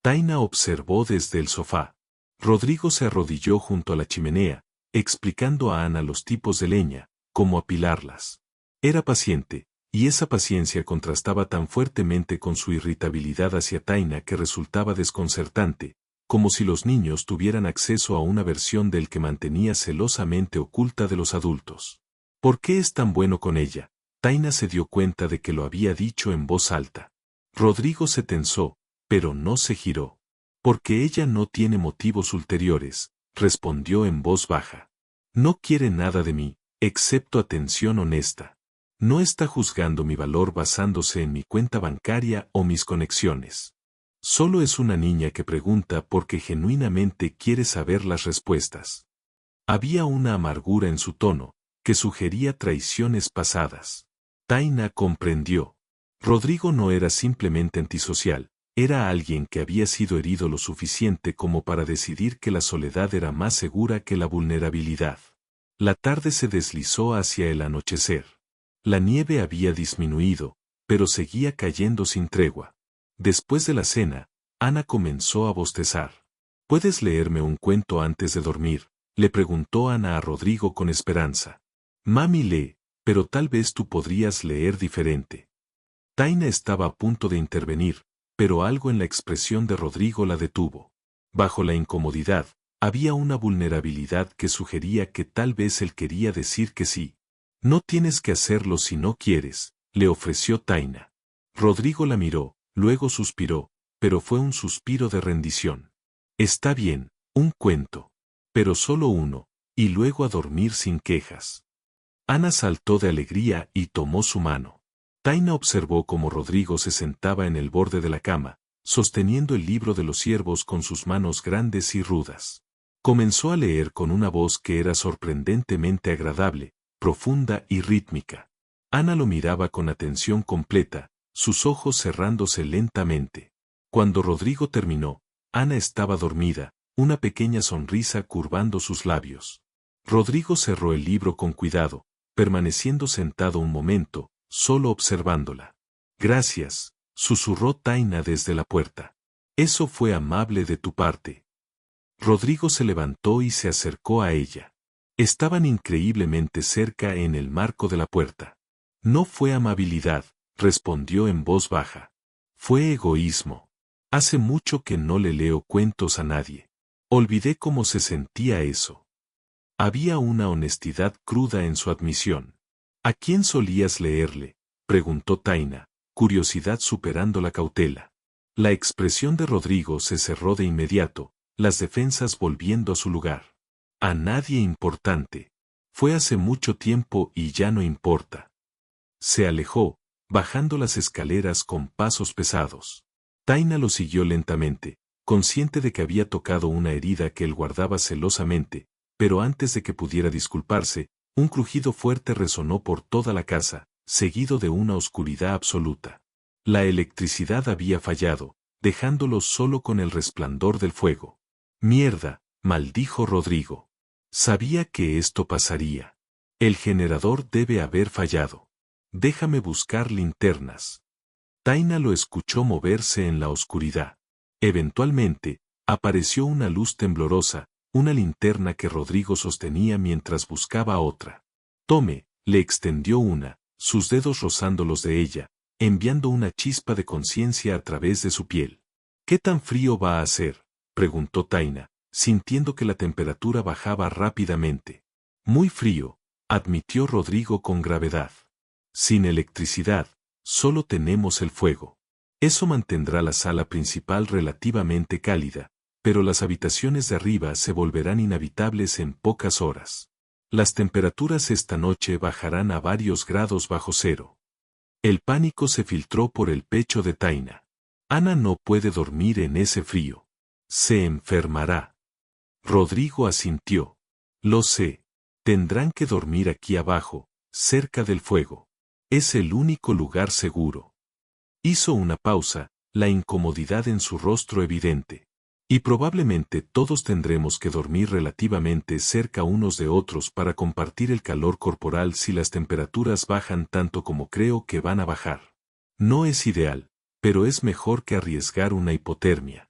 Taina observó desde el sofá. Rodrigo se arrodilló junto a la chimenea, explicando a Ana los tipos de leña, cómo apilarlas. Era paciente, y esa paciencia contrastaba tan fuertemente con su irritabilidad hacia Taina que resultaba desconcertante, como si los niños tuvieran acceso a una versión del que mantenía celosamente oculta de los adultos. ¿Por qué es tan bueno con ella? Taina se dio cuenta de que lo había dicho en voz alta. Rodrigo se tensó, pero no se giró. Porque ella no tiene motivos ulteriores, respondió en voz baja. No quiere nada de mí, excepto atención honesta. No está juzgando mi valor basándose en mi cuenta bancaria o mis conexiones. Solo es una niña que pregunta porque genuinamente quiere saber las respuestas. Había una amargura en su tono, que sugería traiciones pasadas. Taina comprendió. Rodrigo no era simplemente antisocial, era alguien que había sido herido lo suficiente como para decidir que la soledad era más segura que la vulnerabilidad. La tarde se deslizó hacia el anochecer. La nieve había disminuido, pero seguía cayendo sin tregua. Después de la cena, Ana comenzó a bostezar. ¿Puedes leerme un cuento antes de dormir?, le preguntó Ana a Rodrigo con esperanza. Mami lee, pero tal vez tú podrías leer diferente. Taina estaba a punto de intervenir, pero algo en la expresión de Rodrigo la detuvo. Bajo la incomodidad, había una vulnerabilidad que sugería que tal vez él quería decir que sí. No tienes que hacerlo si no quieres, le ofreció Taina. Rodrigo la miró, luego suspiró, pero fue un suspiro de rendición. Está bien, un cuento. Pero solo uno, y luego a dormir sin quejas. Ana saltó de alegría y tomó su mano. Taina observó cómo Rodrigo se sentaba en el borde de la cama, sosteniendo el libro de los ciervos con sus manos grandes y rudas. Comenzó a leer con una voz que era sorprendentemente agradable, profunda y rítmica. Ana lo miraba con atención completa, sus ojos cerrándose lentamente. Cuando Rodrigo terminó, Ana estaba dormida, una pequeña sonrisa curvando sus labios. Rodrigo cerró el libro con cuidado, permaneciendo sentado un momento, solo observándola. Gracias, susurró Taina desde la puerta. Eso fue amable de tu parte. Rodrigo se levantó y se acercó a ella. Estaban increíblemente cerca en el marco de la puerta. No fue amabilidad, respondió en voz baja. Fue egoísmo. Hace mucho que no le leo cuentos a nadie. Olvidé cómo se sentía eso. Había una honestidad cruda en su admisión. ¿A quién solías leerle?, preguntó Taina, curiosidad superando la cautela. La expresión de Rodrigo se cerró de inmediato, las defensas volviendo a su lugar. A nadie importante. Fue hace mucho tiempo y ya no importa. Se alejó, bajando las escaleras con pasos pesados. Taina lo siguió lentamente, consciente de que había tocado una herida que él guardaba celosamente, pero antes de que pudiera disculparse, un crujido fuerte resonó por toda la casa, seguido de una oscuridad absoluta. La electricidad había fallado, dejándolo solo con el resplandor del fuego. Mierda, maldijo Rodrigo. Sabía que esto pasaría. El generador debe haber fallado. Déjame buscar linternas. Taina lo escuchó moverse en la oscuridad. Eventualmente, apareció una luz temblorosa, una linterna que Rodrigo sostenía mientras buscaba otra. Tome, le extendió una, sus dedos rozando los de ella, enviando una chispa de conciencia a través de su piel. ¿Qué tan frío va a hacer?, preguntó Taina, sintiendo que la temperatura bajaba rápidamente. Muy frío, admitió Rodrigo con gravedad. Sin electricidad, solo tenemos el fuego. Eso mantendrá la sala principal relativamente cálida, pero las habitaciones de arriba se volverán inhabitables en pocas horas. Las temperaturas esta noche bajarán a varios grados bajo cero. El pánico se filtró por el pecho de Taina. Ana no puede dormir en ese frío. Se enfermará. Rodrigo asintió. Lo sé. Tendrán que dormir aquí abajo, cerca del fuego. Es el único lugar seguro. Hizo una pausa, la incomodidad en su rostro evidente. Y probablemente todos tendremos que dormir relativamente cerca unos de otros para compartir el calor corporal si las temperaturas bajan tanto como creo que van a bajar. No es ideal, pero es mejor que arriesgar una hipotermia.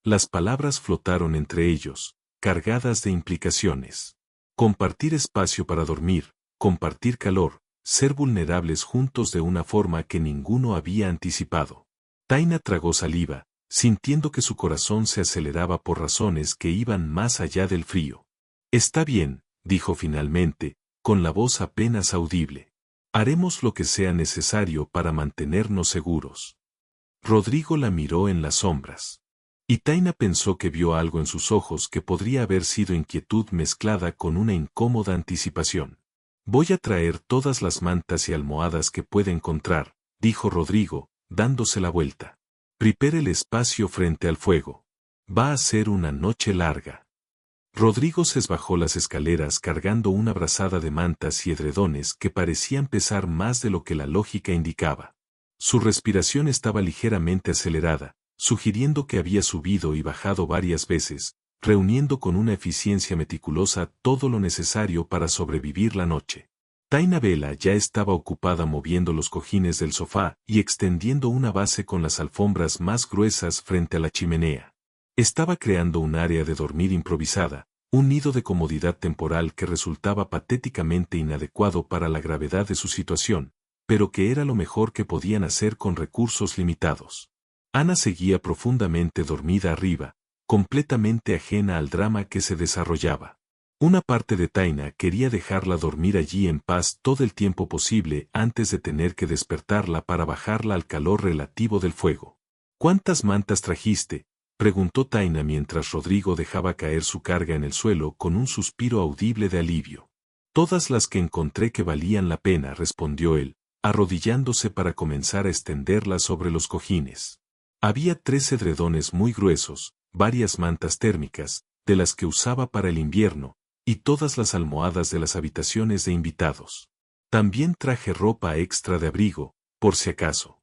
Las palabras flotaron entre ellos, cargadas de implicaciones. Compartir espacio para dormir, compartir calor, ser vulnerables juntos de una forma que ninguno había anticipado. Taina tragó saliva, sintiendo que su corazón se aceleraba por razones que iban más allá del frío. Está bien, dijo finalmente, con la voz apenas audible. Haremos lo que sea necesario para mantenernos seguros. Rodrigo la miró en las sombras. Y Taina pensó que vio algo en sus ojos que podría haber sido inquietud mezclada con una incómoda anticipación. Voy a traer todas las mantas y almohadas que pueda encontrar, dijo Rodrigo, dándose la vuelta. Prepare el espacio frente al fuego. Va a ser una noche larga. Rodrigo se bajó las escaleras cargando una brazada de mantas y edredones que parecían pesar más de lo que la lógica indicaba. Su respiración estaba ligeramente acelerada, sugiriendo que había subido y bajado varias veces, reuniendo con una eficiencia meticulosa todo lo necesario para sobrevivir la noche. Taina Vela ya estaba ocupada moviendo los cojines del sofá y extendiendo una base con las alfombras más gruesas frente a la chimenea. Estaba creando un área de dormir improvisada, un nido de comodidad temporal que resultaba patéticamente inadecuado para la gravedad de su situación, pero que era lo mejor que podían hacer con recursos limitados. Ana seguía profundamente dormida arriba, completamente ajena al drama que se desarrollaba. Una parte de Taina quería dejarla dormir allí en paz todo el tiempo posible antes de tener que despertarla para bajarla al calor relativo del fuego. ¿Cuántas mantas trajiste?, preguntó Taina mientras Rodrigo dejaba caer su carga en el suelo con un suspiro audible de alivio. Todas las que encontré que valían la pena, respondió él, arrodillándose para comenzar a extenderlas sobre los cojines. Había 3 edredones muy gruesos, varias mantas térmicas, de las que usaba para el invierno, y todas las almohadas de las habitaciones de invitados. También traje ropa extra de abrigo, por si acaso.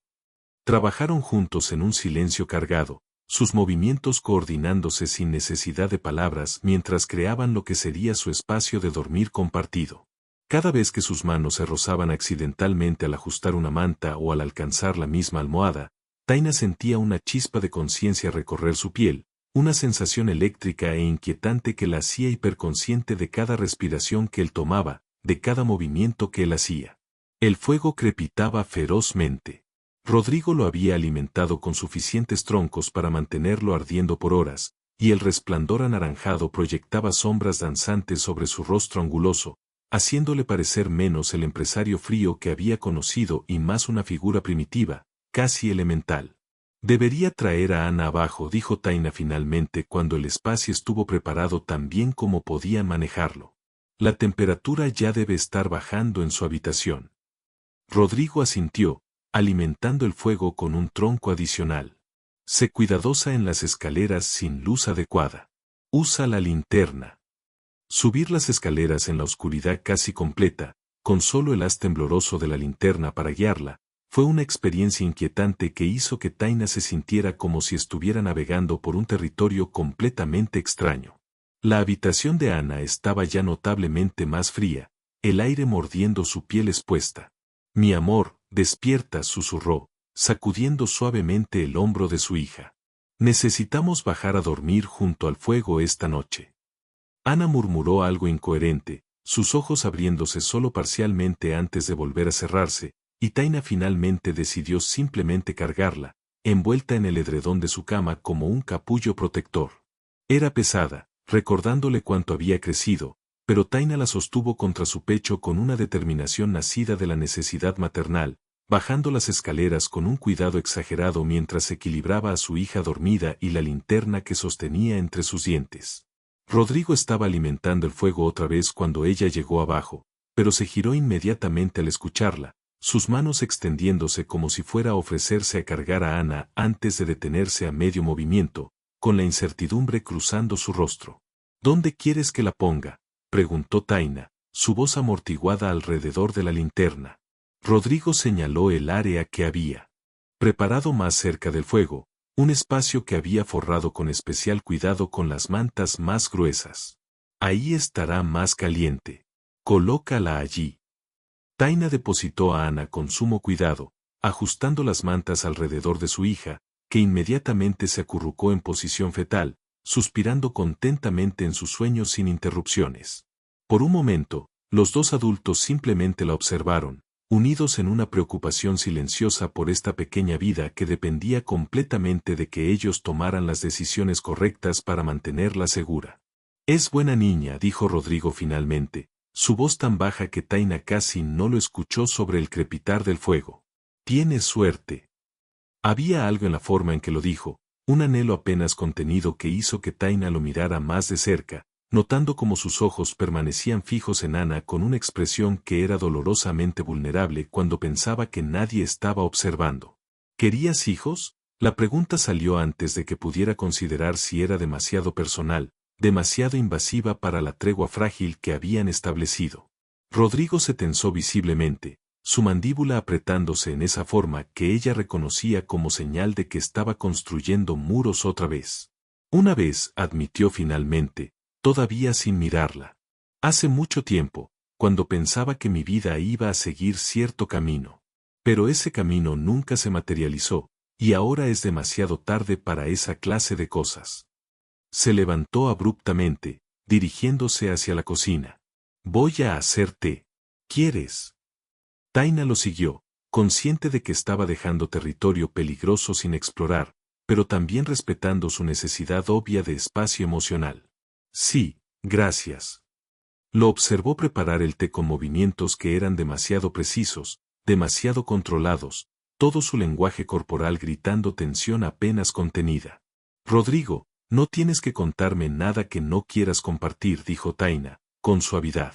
Trabajaron juntos en un silencio cargado, sus movimientos coordinándose sin necesidad de palabras mientras creaban lo que sería su espacio de dormir compartido. Cada vez que sus manos se rozaban accidentalmente al ajustar una manta o al alcanzar la misma almohada, Taina sentía una chispa de conciencia recorrer su piel, una sensación eléctrica e inquietante que la hacía hiperconsciente de cada respiración que él tomaba, de cada movimiento que él hacía. El fuego crepitaba ferozmente. Rodrigo lo había alimentado con suficientes troncos para mantenerlo ardiendo por horas, y el resplandor anaranjado proyectaba sombras danzantes sobre su rostro anguloso, haciéndole parecer menos el empresario frío que había conocido y más una figura primitiva, casi elemental. Debería traer a Ana abajo, dijo Taina finalmente cuando el espacio estuvo preparado tan bien como podían manejarlo. La temperatura ya debe estar bajando en su habitación. Rodrigo asintió, alimentando el fuego con un tronco adicional. Sé cuidadosa en las escaleras sin luz adecuada. Usa la linterna. Subir las escaleras en la oscuridad casi completa, con solo el haz tembloroso de la linterna para guiarla, fue una experiencia inquietante que hizo que Taina se sintiera como si estuviera navegando por un territorio completamente extraño. La habitación de Ana estaba ya notablemente más fría, el aire mordiendo su piel expuesta. Mi amor, despierta, susurró, sacudiendo suavemente el hombro de su hija. Necesitamos bajar a dormir junto al fuego esta noche. Ana murmuró algo incoherente, sus ojos abriéndose solo parcialmente antes de volver a cerrarse, y Taina finalmente decidió simplemente cargarla, envuelta en el edredón de su cama como un capullo protector. Era pesada, recordándole cuánto había crecido, pero Taina la sostuvo contra su pecho con una determinación nacida de la necesidad maternal, bajando las escaleras con un cuidado exagerado mientras equilibraba a su hija dormida y la linterna que sostenía entre sus dientes. Rodrigo estaba alimentando el fuego otra vez cuando ella llegó abajo, pero se giró inmediatamente al escucharla, sus manos extendiéndose como si fuera a ofrecerse a cargar a Ana antes de detenerse a medio movimiento, con la incertidumbre cruzando su rostro. ¿Dónde quieres que la ponga?, preguntó Taina, su voz amortiguada alrededor de la linterna. Rodrigo señaló el área que había preparado más cerca del fuego, un espacio que había forrado con especial cuidado con las mantas más gruesas. Ahí estará más caliente. Colócala allí. Taina depositó a Ana con sumo cuidado, ajustando las mantas alrededor de su hija, que inmediatamente se acurrucó en posición fetal, suspirando contentamente en su sueño sin interrupciones. Por un momento, los 2 adultos simplemente la observaron, unidos en una preocupación silenciosa por esta pequeña vida que dependía completamente de que ellos tomaran las decisiones correctas para mantenerla segura. Es buena niña, dijo Rodrigo finalmente, su voz tan baja que Taina casi no lo escuchó sobre el crepitar del fuego. Tienes suerte. Había algo en la forma en que lo dijo, un anhelo apenas contenido que hizo que Taina lo mirara más de cerca, notando cómo sus ojos permanecían fijos en Ana con una expresión que era dolorosamente vulnerable cuando pensaba que nadie estaba observando. ¿Querías hijos? La pregunta salió antes de que pudiera considerar si era demasiado personal, demasiado invasiva para la tregua frágil que habían establecido. Rodrigo se tensó visiblemente, su mandíbula apretándose en esa forma que ella reconocía como señal de que estaba construyendo muros otra vez. Una vez, admitió finalmente, todavía sin mirarla. Hace mucho tiempo, cuando pensaba que mi vida iba a seguir cierto camino. Pero ese camino nunca se materializó, y ahora es demasiado tarde para esa clase de cosas. Se levantó abruptamente, dirigiéndose hacia la cocina. Voy a hacer té. ¿Quieres? Taina lo siguió, consciente de que estaba dejando territorio peligroso sin explorar, pero también respetando su necesidad obvia de espacio emocional. Sí, gracias. Lo observó preparar el té con movimientos que eran demasiado precisos, demasiado controlados, todo su lenguaje corporal gritando tensión apenas contenida. Rodrigo, no tienes que contarme nada que no quieras compartir, dijo Taina, con suavidad.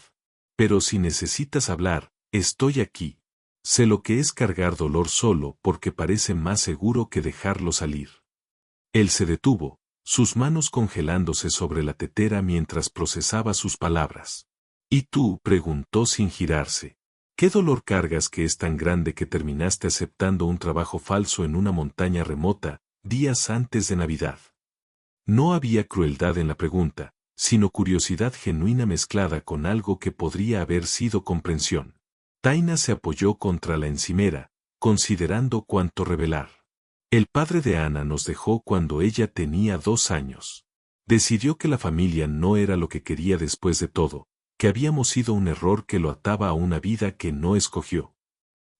Pero si necesitas hablar, estoy aquí. Sé lo que es cargar dolor solo porque parece más seguro que dejarlo salir. Él se detuvo, sus manos congelándose sobre la tetera mientras procesaba sus palabras. ¿Y tú? Preguntó sin girarse. ¿Qué dolor cargas que es tan grande que terminaste aceptando un trabajo falso en una montaña remota, días antes de Navidad? No había crueldad en la pregunta, sino curiosidad genuina mezclada con algo que podría haber sido comprensión. Taina se apoyó contra la encimera, considerando cuánto revelar. El padre de Ana nos dejó cuando ella tenía 2 años. Decidió que la familia no era lo que quería después de todo, que habíamos sido un error que lo ataba a una vida que no escogió.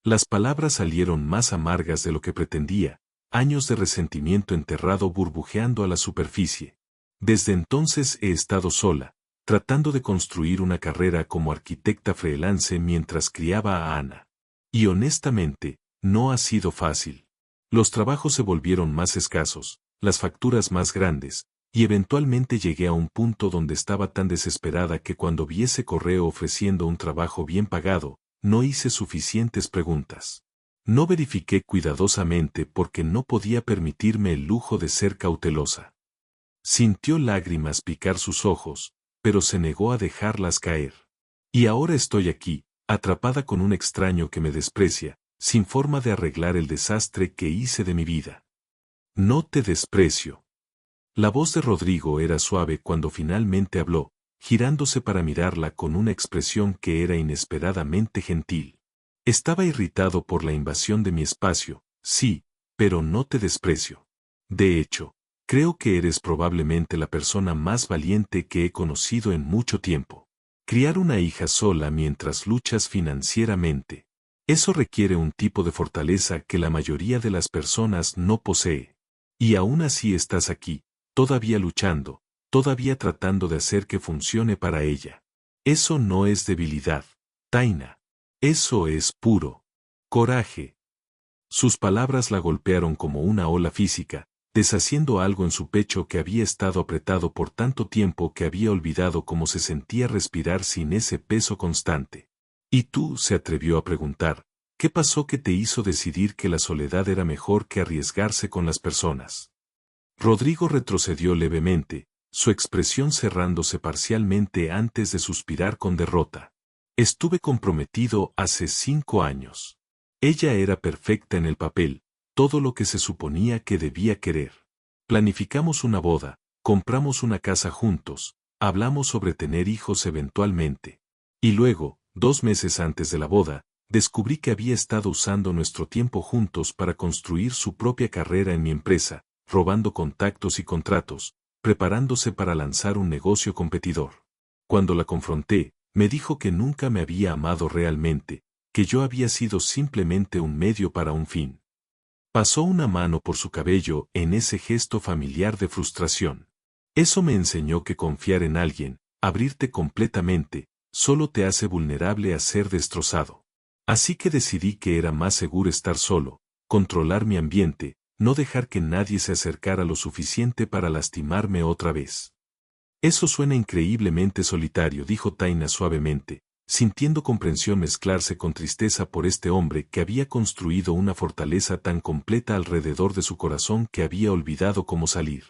Las palabras salieron más amargas de lo que pretendía, años de resentimiento enterrado burbujeando a la superficie. Desde entonces he estado sola, tratando de construir una carrera como arquitecta freelance mientras criaba a Ana. Y honestamente, no ha sido fácil. Los trabajos se volvieron más escasos, las facturas más grandes, y eventualmente llegué a un punto donde estaba tan desesperada que cuando vi ese correo ofreciendo un trabajo bien pagado, no hice suficientes preguntas. No verifiqué cuidadosamente porque no podía permitirme el lujo de ser cautelosa. Sintió lágrimas picar sus ojos, pero se negó a dejarlas caer. Y ahora estoy aquí, atrapada con un extraño que me desprecia, sin forma de arreglar el desastre que hice de mi vida. No te desprecio. La voz de Rodrigo era suave cuando finalmente habló, girándose para mirarla con una expresión que era inesperadamente gentil. Estaba irritado por la invasión de mi espacio, sí, pero no te desprecio. De hecho, creo que eres probablemente la persona más valiente que he conocido en mucho tiempo. Criar una hija sola mientras luchas financieramente. Eso requiere un tipo de fortaleza que la mayoría de las personas no posee. Y aún así estás aquí, todavía luchando, todavía tratando de hacer que funcione para ella. Eso no es debilidad, Taina. Eso es puro coraje. Sus palabras la golpearon como una ola física, deshaciendo algo en su pecho que había estado apretado por tanto tiempo que había olvidado cómo se sentía respirar sin ese peso constante. ¿Y tú? Se atrevió a preguntar, ¿qué pasó que te hizo decidir que la soledad era mejor que arriesgarse con las personas? Rodrigo retrocedió levemente, su expresión cerrándose parcialmente antes de suspirar con derrota. Estuve comprometido hace 5 años. Ella era perfecta en el papel, todo lo que se suponía que debía querer. Planificamos una boda, compramos una casa juntos, hablamos sobre tener hijos eventualmente. Y luego, 2 meses antes de la boda, descubrí que había estado usando nuestro tiempo juntos para construir su propia carrera en mi empresa, robando contactos y contratos, preparándose para lanzar un negocio competidor. Cuando la confronté, me dijo que nunca me había amado realmente, que yo había sido simplemente un medio para un fin. Pasó una mano por su cabello en ese gesto familiar de frustración. Eso me enseñó que confiar en alguien, abrirte completamente, solo te hace vulnerable a ser destrozado. Así que decidí que era más seguro estar solo, controlar mi ambiente, no dejar que nadie se acercara lo suficiente para lastimarme otra vez. Eso suena increíblemente solitario, dijo Taina suavemente, sintiendo comprensión mezclarse con tristeza por este hombre que había construido una fortaleza tan completa alrededor de su corazón que había olvidado cómo salir.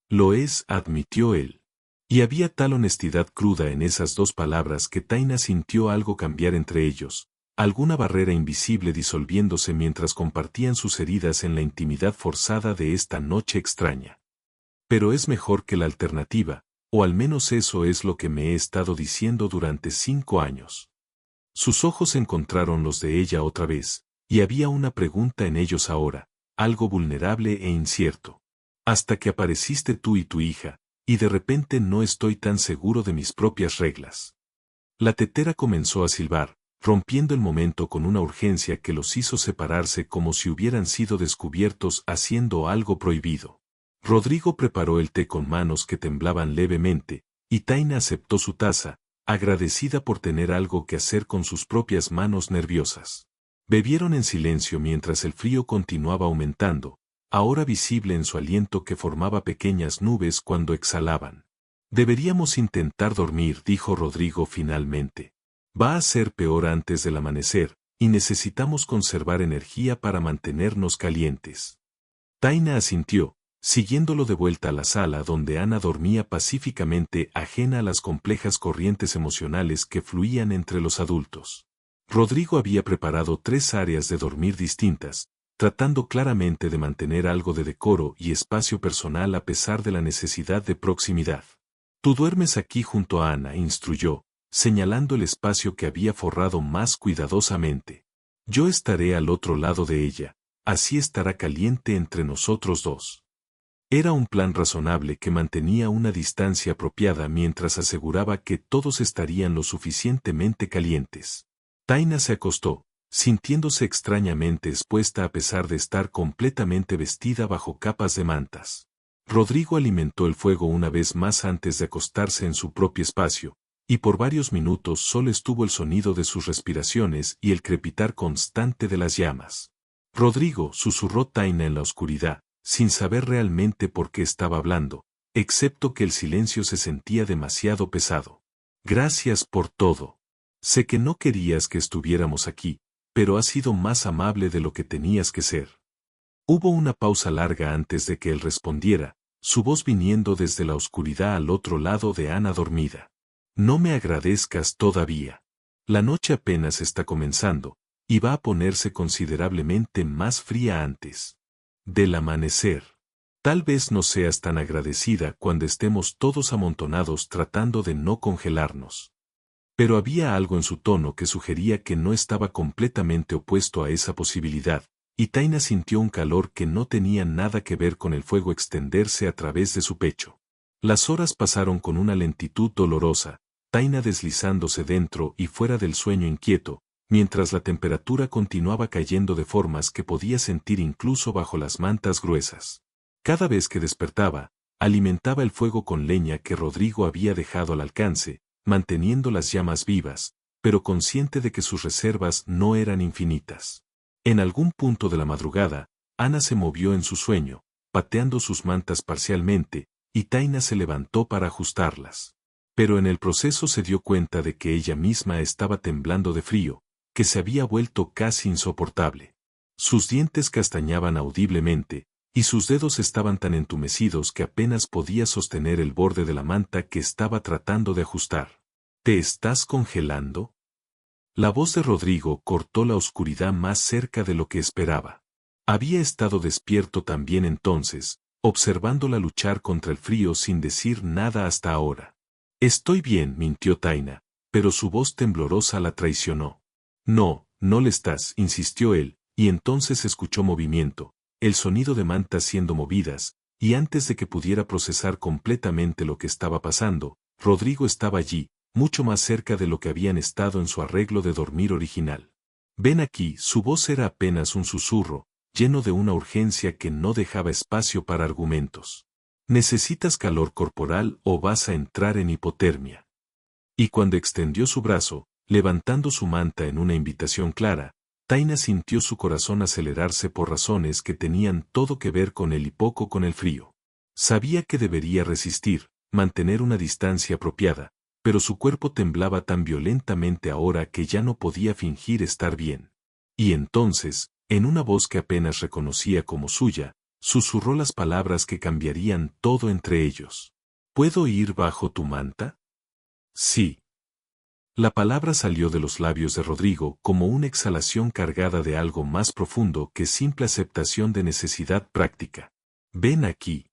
Lo es, admitió él. Y había tal honestidad cruda en esas 2 palabras que Taina sintió algo cambiar entre ellos, alguna barrera invisible disolviéndose mientras compartían sus heridas en la intimidad forzada de esta noche extraña. Pero es mejor que la alternativa, o al menos eso es lo que me he estado diciendo durante 5 años. Sus ojos encontraron los de ella otra vez, y había una pregunta en ellos ahora, algo vulnerable e incierto. Hasta que apareciste tú y tu hija, y de repente no estoy tan seguro de mis propias reglas. La tetera comenzó a silbar, rompiendo el momento con una urgencia que los hizo separarse como si hubieran sido descubiertos haciendo algo prohibido. Rodrigo preparó el té con manos que temblaban levemente, y Taina aceptó su taza, agradecida por tener algo que hacer con sus propias manos nerviosas. Bebieron en silencio mientras el frío continuaba aumentando, ahora visible en su aliento que formaba pequeñas nubes cuando exhalaban. Deberíamos intentar dormir, dijo Rodrigo finalmente. Va a ser peor antes del amanecer, y necesitamos conservar energía para mantenernos calientes. Taina asintió, siguiéndolo de vuelta a la sala donde Ana dormía pacíficamente ajena a las complejas corrientes emocionales que fluían entre los adultos. Rodrigo había preparado 3 áreas de dormir distintas, tratando claramente de mantener algo de decoro y espacio personal a pesar de la necesidad de proximidad. Tú duermes aquí junto a Ana, instruyó, señalando el espacio que había forrado más cuidadosamente. Yo estaré al otro lado de ella, así estará caliente entre nosotros dos. Era un plan razonable que mantenía una distancia apropiada mientras aseguraba que todos estarían lo suficientemente calientes. Taina se acostó, sintiéndose extrañamente expuesta a pesar de estar completamente vestida bajo capas de mantas. Rodrigo alimentó el fuego una vez más antes de acostarse en su propio espacio, y por varios minutos solo estuvo el sonido de sus respiraciones y el crepitar constante de las llamas. Rodrigo, susurró Taina en la oscuridad, sin saber realmente por qué estaba hablando, excepto que el silencio se sentía demasiado pesado. Gracias por todo. Sé que no querías que estuviéramos aquí, pero has sido más amable de lo que tenías que ser. Hubo una pausa larga antes de que él respondiera, su voz viniendo desde la oscuridad al otro lado de Ana dormida. No me agradezcas todavía. La noche apenas está comenzando, y va a ponerse considerablemente más fría antes del amanecer. Tal vez no seas tan agradecida cuando estemos todos amontonados tratando de no congelarnos. Pero había algo en su tono que sugería que no estaba completamente opuesto a esa posibilidad, y Taina sintió un calor que no tenía nada que ver con el fuego extenderse a través de su pecho. Las horas pasaron con una lentitud dolorosa, Taina deslizándose dentro y fuera del sueño inquieto, mientras la temperatura continuaba cayendo de formas que podía sentir incluso bajo las mantas gruesas. Cada vez que despertaba, alimentaba el fuego con leña que Rodrigo había dejado al alcance, manteniendo las llamas vivas, pero consciente de que sus reservas no eran infinitas. En algún punto de la madrugada, Ana se movió en su sueño, pateando sus mantas parcialmente, y Taina se levantó para ajustarlas. Pero en el proceso se dio cuenta de que ella misma estaba temblando de frío, que se había vuelto casi insoportable. Sus dientes castañaban audiblemente, y sus dedos estaban tan entumecidos que apenas podía sostener el borde de la manta que estaba tratando de ajustar. ¿Te estás congelando? La voz de Rodrigo cortó la oscuridad más cerca de lo que esperaba. Había estado despierto también entonces, observándola luchar contra el frío sin decir nada hasta ahora. Estoy bien, mintió Taina, pero su voz temblorosa la traicionó. No, no le estás, insistió él, y entonces escuchó movimiento, el sonido de mantas siendo movidas, y antes de que pudiera procesar completamente lo que estaba pasando, Rodrigo estaba allí, mucho más cerca de lo que habían estado en su arreglo de dormir original. Ven aquí, su voz era apenas un susurro, lleno de una urgencia que no dejaba espacio para argumentos. ¿Necesitas calor corporal o vas a entrar en hipotermia? Y cuando extendió su brazo, levantando su manta en una invitación clara, Taina sintió su corazón acelerarse por razones que tenían todo que ver con él y poco con el frío. Sabía que debería resistir, mantener una distancia apropiada, pero su cuerpo temblaba tan violentamente ahora que ya no podía fingir estar bien. Y entonces, en una voz que apenas reconocía como suya, susurró las palabras que cambiarían todo entre ellos. ¿Puedo ir bajo tu manta? Sí. La palabra salió de los labios de Rodrigo como una exhalación cargada de algo más profundo que simple aceptación de necesidad práctica. Ven aquí.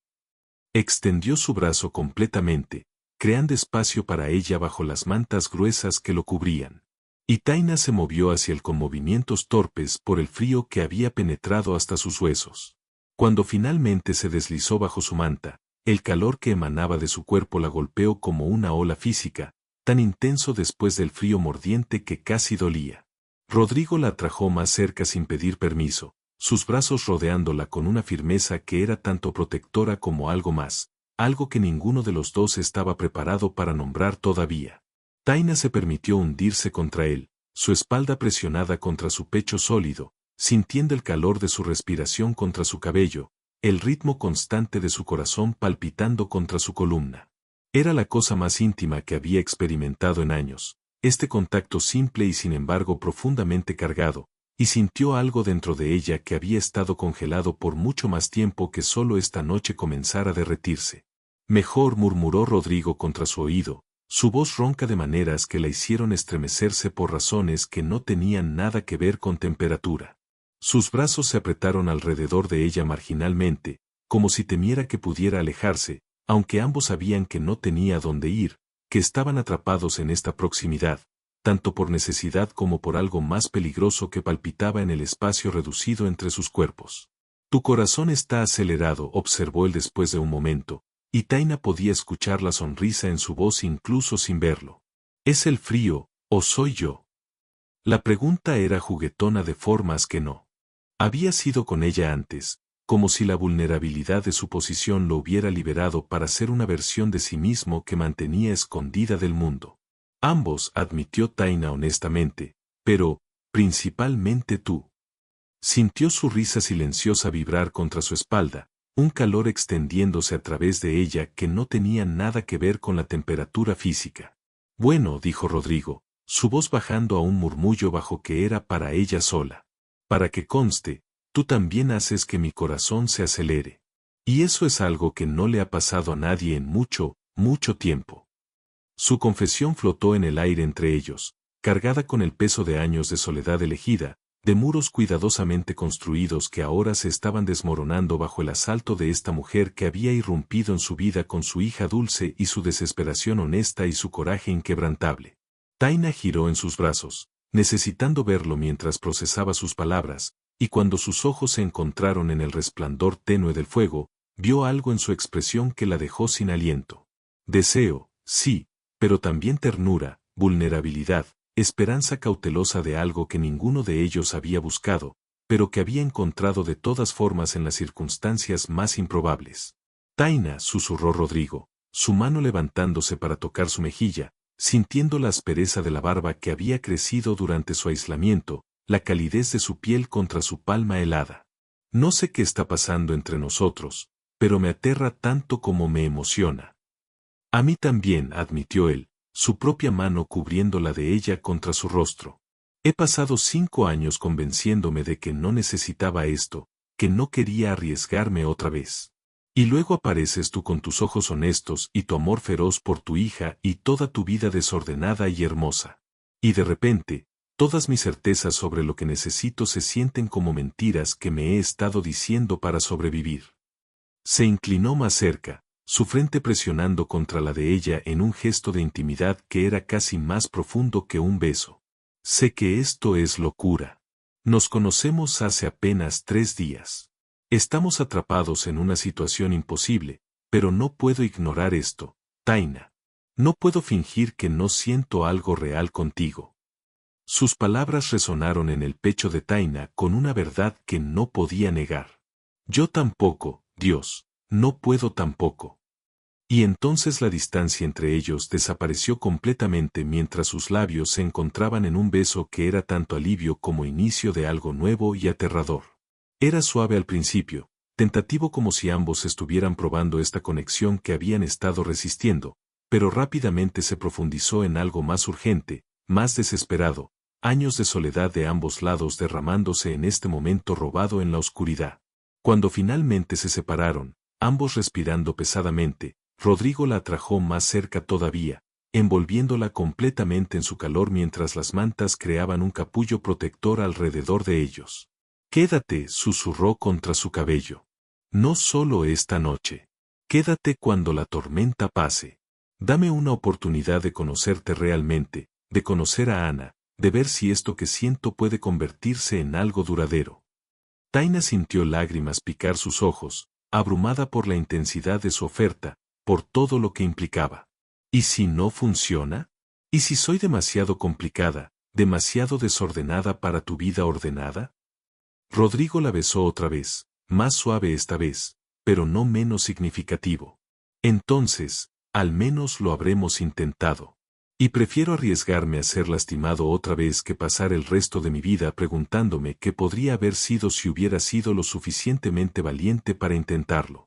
Extendió su brazo completamente, creando espacio para ella bajo las mantas gruesas que lo cubrían. Y Taina se movió hacia él con movimientos torpes por el frío que había penetrado hasta sus huesos. Cuando finalmente se deslizó bajo su manta, el calor que emanaba de su cuerpo la golpeó como una ola física, tan intenso después del frío mordiente que casi dolía. Rodrigo la atrajo más cerca sin pedir permiso, sus brazos rodeándola con una firmeza que era tanto protectora como algo más, algo que ninguno de los dos estaba preparado para nombrar todavía. Taina se permitió hundirse contra él, su espalda presionada contra su pecho sólido, sintiendo el calor de su respiración contra su cabello, el ritmo constante de su corazón palpitando contra su columna. Era la cosa más íntima que había experimentado en años, este contacto simple y sin embargo profundamente cargado, y sintió algo dentro de ella que había estado congelado por mucho más tiempo que solo esta noche comenzara a derretirse. Mejor, murmuró Rodrigo contra su oído, su voz ronca de maneras que la hicieron estremecerse por razones que no tenían nada que ver con temperatura. Sus brazos se apretaron alrededor de ella marginalmente, como si temiera que pudiera alejarse, aunque ambos sabían que no tenía dónde ir, que estaban atrapados en esta proximidad, tanto por necesidad como por algo más peligroso que palpitaba en el espacio reducido entre sus cuerpos. Tu corazón está acelerado, observó él después de un momento, y Taina podía escuchar la sonrisa en su voz incluso sin verlo. ¿Es el frío, o soy yo? La pregunta era juguetona de formas que no había sido con ella antes, como si la vulnerabilidad de su posición lo hubiera liberado para ser una versión de sí mismo que mantenía escondida del mundo. Ambos, admitió Taina honestamente, pero, principalmente tú. Sintió su risa silenciosa vibrar contra su espalda, un calor extendiéndose a través de ella que no tenía nada que ver con la temperatura física. Bueno, dijo Rodrigo, su voz bajando a un murmullo bajo que era para ella sola. Para que conste, tú también haces que mi corazón se acelere. Y eso es algo que no le ha pasado a nadie en mucho, mucho tiempo. Su confesión flotó en el aire entre ellos, cargada con el peso de años de soledad elegida, de muros cuidadosamente construidos que ahora se estaban desmoronando bajo el asalto de esta mujer que había irrumpido en su vida con su hija dulce y su desesperación honesta y su coraje inquebrantable. Taina giró en sus brazos, necesitando verlo mientras procesaba sus palabras, y cuando sus ojos se encontraron en el resplandor tenue del fuego, vio algo en su expresión que la dejó sin aliento. Deseo, sí, pero también ternura, vulnerabilidad, esperanza cautelosa de algo que ninguno de ellos había buscado, pero que había encontrado de todas formas en las circunstancias más improbables. Taina, susurró Rodrigo, su mano levantándose para tocar su mejilla, sintiendo la aspereza de la barba que había crecido durante su aislamiento, la calidez de su piel contra su palma helada. No sé qué está pasando entre nosotros, pero me aterra tanto como me emociona. A mí también, admitió él, su propia mano cubriendo la de ella contra su rostro. He pasado 5 años convenciéndome de que no necesitaba esto, que no quería arriesgarme otra vez. Y luego apareces tú con tus ojos honestos y tu amor feroz por tu hija y toda tu vida desordenada y hermosa. Y de repente, todas mis certezas sobre lo que necesito se sienten como mentiras que me he estado diciendo para sobrevivir. Se inclinó más cerca, su frente presionando contra la de ella en un gesto de intimidad que era casi más profundo que un beso. Sé que esto es locura. Nos conocemos hace apenas 3 días. Estamos atrapados en una situación imposible, pero no puedo ignorar esto, Taina. No puedo fingir que no siento algo real contigo. Sus palabras resonaron en el pecho de Taina con una verdad que no podía negar. Yo tampoco, Dios, no puedo tampoco. Y entonces la distancia entre ellos desapareció completamente mientras sus labios se encontraban en un beso que era tanto alivio como inicio de algo nuevo y aterrador. Era suave al principio, tentativo como si ambos estuvieran probando esta conexión que habían estado resistiendo, pero rápidamente se profundizó en algo más urgente, más desesperado, años de soledad de ambos lados derramándose en este momento robado en la oscuridad. Cuando finalmente se separaron, ambos respirando pesadamente, Rodrigo la atrajo más cerca todavía, envolviéndola completamente en su calor mientras las mantas creaban un capullo protector alrededor de ellos. Quédate, susurró contra su cabello. No solo esta noche. Quédate cuando la tormenta pase. Dame una oportunidad de conocerte realmente, de conocer a Ana, de ver si esto que siento puede convertirse en algo duradero. Taina sintió lágrimas picar sus ojos, abrumada por la intensidad de su oferta, por todo lo que implicaba. ¿Y si no funciona? ¿Y si soy demasiado complicada, demasiado desordenada para tu vida ordenada? Rodrigo la besó otra vez, más suave esta vez, pero no menos significativo. Entonces, al menos lo habremos intentado. Y prefiero arriesgarme a ser lastimado otra vez que pasar el resto de mi vida preguntándome qué podría haber sido si hubiera sido lo suficientemente valiente para intentarlo.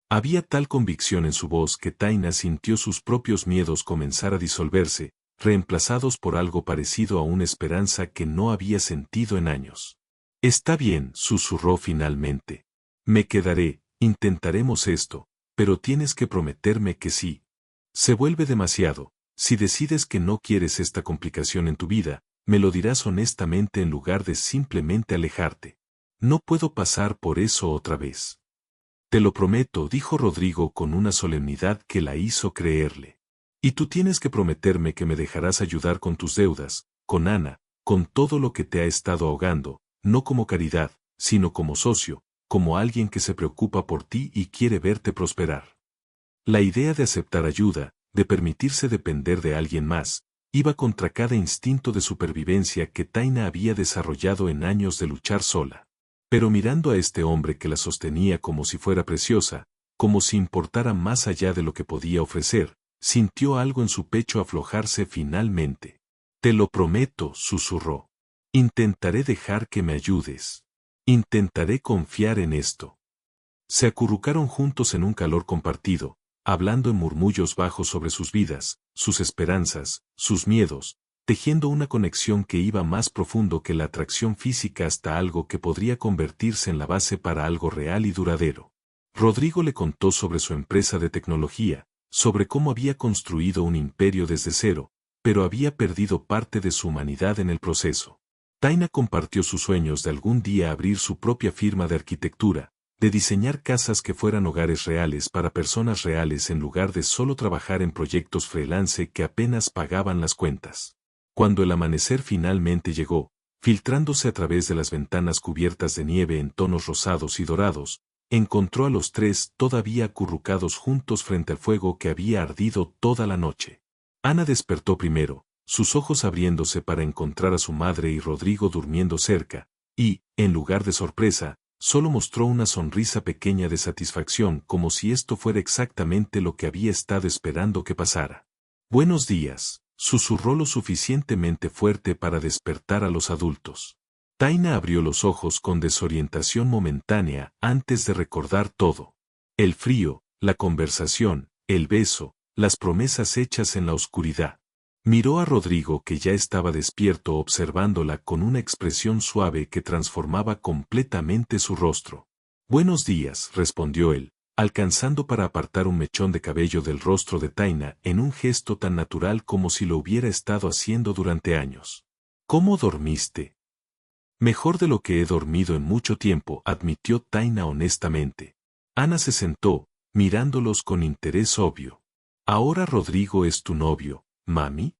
Había tal convicción en su voz que Taina sintió sus propios miedos comenzar a disolverse, reemplazados por algo parecido a una esperanza que no había sentido en años. Está bien, susurró finalmente. Me quedaré, intentaremos esto, pero tienes que prometerme que sí. Se vuelve demasiado. Si decides que no quieres esta complicación en tu vida, me lo dirás honestamente en lugar de simplemente alejarte. No puedo pasar por eso otra vez. Te lo prometo, dijo Rodrigo con una solemnidad que la hizo creerle. Y tú tienes que prometerme que me dejarás ayudar con tus deudas, con Ana, con todo lo que te ha estado ahogando, no como caridad, sino como socio, como alguien que se preocupa por ti y quiere verte prosperar. La idea de aceptar ayuda, de permitirse depender de alguien más, iba contra cada instinto de supervivencia que Taina había desarrollado en años de luchar sola. Pero mirando a este hombre que la sostenía como si fuera preciosa, como si importara más allá de lo que podía ofrecer, sintió algo en su pecho aflojarse finalmente. Te lo prometo, susurró. Intentaré dejar que me ayudes. Intentaré confiar en esto. Se acurrucaron juntos en un calor compartido, hablando en murmullos bajos sobre sus vidas, sus esperanzas, sus miedos, tejiendo una conexión que iba más profundo que la atracción física hasta algo que podría convertirse en la base para algo real y duradero. Rodrigo le contó sobre su empresa de tecnología, sobre cómo había construido un imperio desde cero, pero había perdido parte de su humanidad en el proceso. Taina compartió sus sueños de algún día abrir su propia firma de arquitectura, de diseñar casas que fueran hogares reales para personas reales en lugar de solo trabajar en proyectos freelance que apenas pagaban las cuentas. Cuando el amanecer finalmente llegó, filtrándose a través de las ventanas cubiertas de nieve en tonos rosados y dorados, encontró a los tres todavía acurrucados juntos frente al fuego que había ardido toda la noche. Ana despertó primero, sus ojos abriéndose para encontrar a su madre y Rodrigo durmiendo cerca, y, en lugar de sorpresa, solo mostró una sonrisa pequeña de satisfacción como si esto fuera exactamente lo que había estado esperando que pasara. Buenos días, susurró lo suficientemente fuerte para despertar a los adultos. Taina abrió los ojos con desorientación momentánea antes de recordar todo. El frío, la conversación, el beso, las promesas hechas en la oscuridad. Miró a Rodrigo que ya estaba despierto observándola con una expresión suave que transformaba completamente su rostro. Buenos días, respondió él, alcanzando para apartar un mechón de cabello del rostro de Taina en un gesto tan natural como si lo hubiera estado haciendo durante años. ¿Cómo dormiste? Mejor de lo que he dormido en mucho tiempo, admitió Taina honestamente. Ana se sentó, mirándolos con interés obvio. ¿Ahora Rodrigo es tu novio, mami?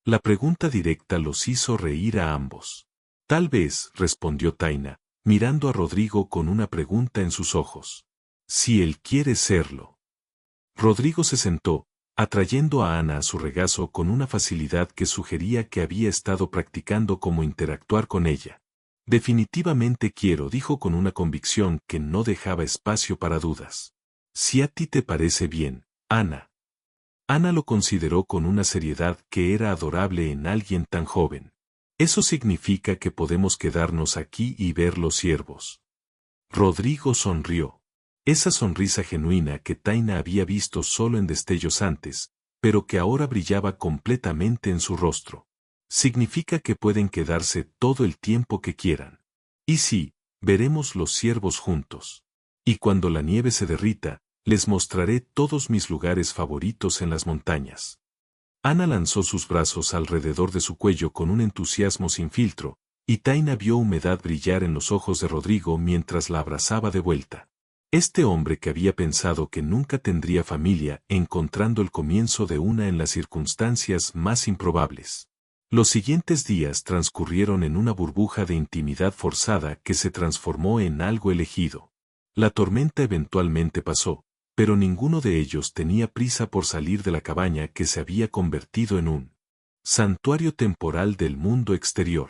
La pregunta directa los hizo reír a ambos. Tal vez, respondió Taina, mirando a Rodrigo con una pregunta en sus ojos. Si él quiere serlo. Rodrigo se sentó, atrayendo a Ana a su regazo con una facilidad que sugería que había estado practicando cómo interactuar con ella. Definitivamente quiero, dijo con una convicción que no dejaba espacio para dudas. Si a ti te parece bien, Ana. Ana lo consideró con una seriedad que era adorable en alguien tan joven. Eso significa que podemos quedarnos aquí y ver los ciervos. Rodrigo sonrió. Esa sonrisa genuina que Taina había visto solo en destellos antes, pero que ahora brillaba completamente en su rostro. Significa que pueden quedarse todo el tiempo que quieran. Y sí, veremos los ciervos juntos. Y cuando la nieve se derrita, les mostraré todos mis lugares favoritos en las montañas. Ana lanzó sus brazos alrededor de su cuello con un entusiasmo sin filtro, y Taina vio humedad brillar en los ojos de Rodrigo mientras la abrazaba de vuelta. Este hombre que había pensado que nunca tendría familia, encontrando el comienzo de una en las circunstancias más improbables. Los siguientes días transcurrieron en una burbuja de intimidad forzada que se transformó en algo elegido. La tormenta eventualmente pasó, pero ninguno de ellos tenía prisa por salir de la cabaña que se había convertido en un santuario temporal del mundo exterior.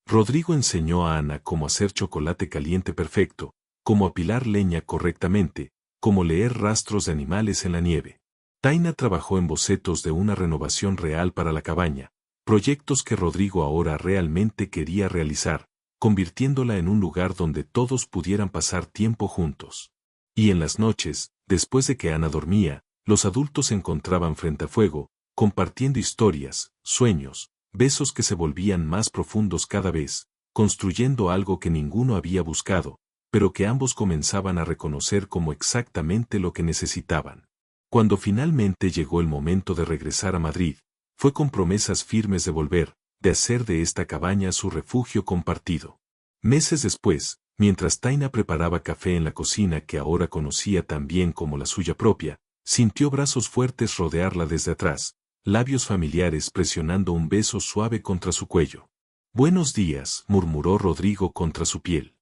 Rodrigo enseñó a Ana cómo hacer chocolate caliente perfecto, cómo apilar leña correctamente, cómo leer rastros de animales en la nieve. Taina trabajó en bocetos de una renovación real para la cabaña, proyectos que Rodrigo ahora realmente quería realizar, convirtiéndola en un lugar donde todos pudieran pasar tiempo juntos. Y en las noches, después de que Ana dormía, los adultos se encontraban frente a fuego, compartiendo historias, sueños, besos que se volvían más profundos cada vez, construyendo algo que ninguno había buscado, pero que ambos comenzaban a reconocer como exactamente lo que necesitaban. Cuando finalmente llegó el momento de regresar a Madrid, fue con promesas firmes de volver, de hacer de esta cabaña su refugio compartido. Meses después, mientras Taina preparaba café en la cocina que ahora conocía tan bien como la suya propia, sintió brazos fuertes rodearla desde atrás, labios familiares presionando un beso suave contra su cuello. «Buenos días», murmuró Rodrigo contra su piel.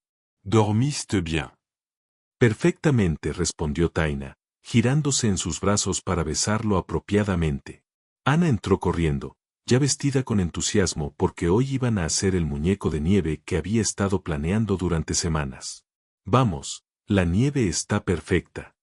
¿Dormiste bien? Perfectamente, respondió Taina, girándose en sus brazos para besarlo apropiadamente. Ana entró corriendo, ya vestida con entusiasmo porque hoy iban a hacer el muñeco de nieve que había estado planeando durante semanas. «Vamos, la nieve está perfecta».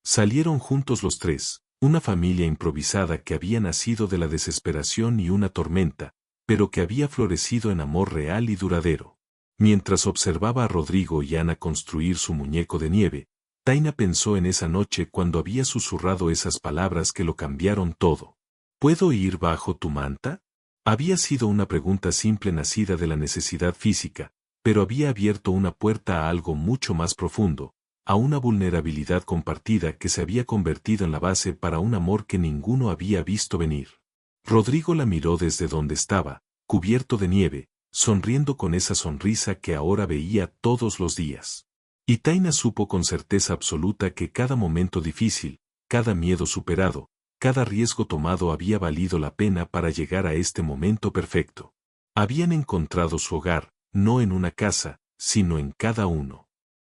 Salieron juntos los tres, una familia improvisada que había nacido de la desesperación y una tormenta, pero que había florecido en amor real y duradero. Mientras observaba a Rodrigo y Ana construir su muñeco de nieve, Taina pensó en esa noche cuando había susurrado esas palabras que lo cambiaron todo. ¿Puedo ir bajo tu manta? Había sido una pregunta simple nacida de la necesidad física, pero había abierto una puerta a algo mucho más profundo, a una vulnerabilidad compartida que se había convertido en la base para un amor que ninguno había visto venir. Rodrigo la miró desde donde estaba, cubierto de nieve, sonriendo con esa sonrisa que ahora veía todos los días. Y Taina supo con certeza absoluta que cada momento difícil, cada miedo superado, cada riesgo tomado había valido la pena para llegar a este momento perfecto. Habían encontrado su hogar, no en una casa, sino en cada uno.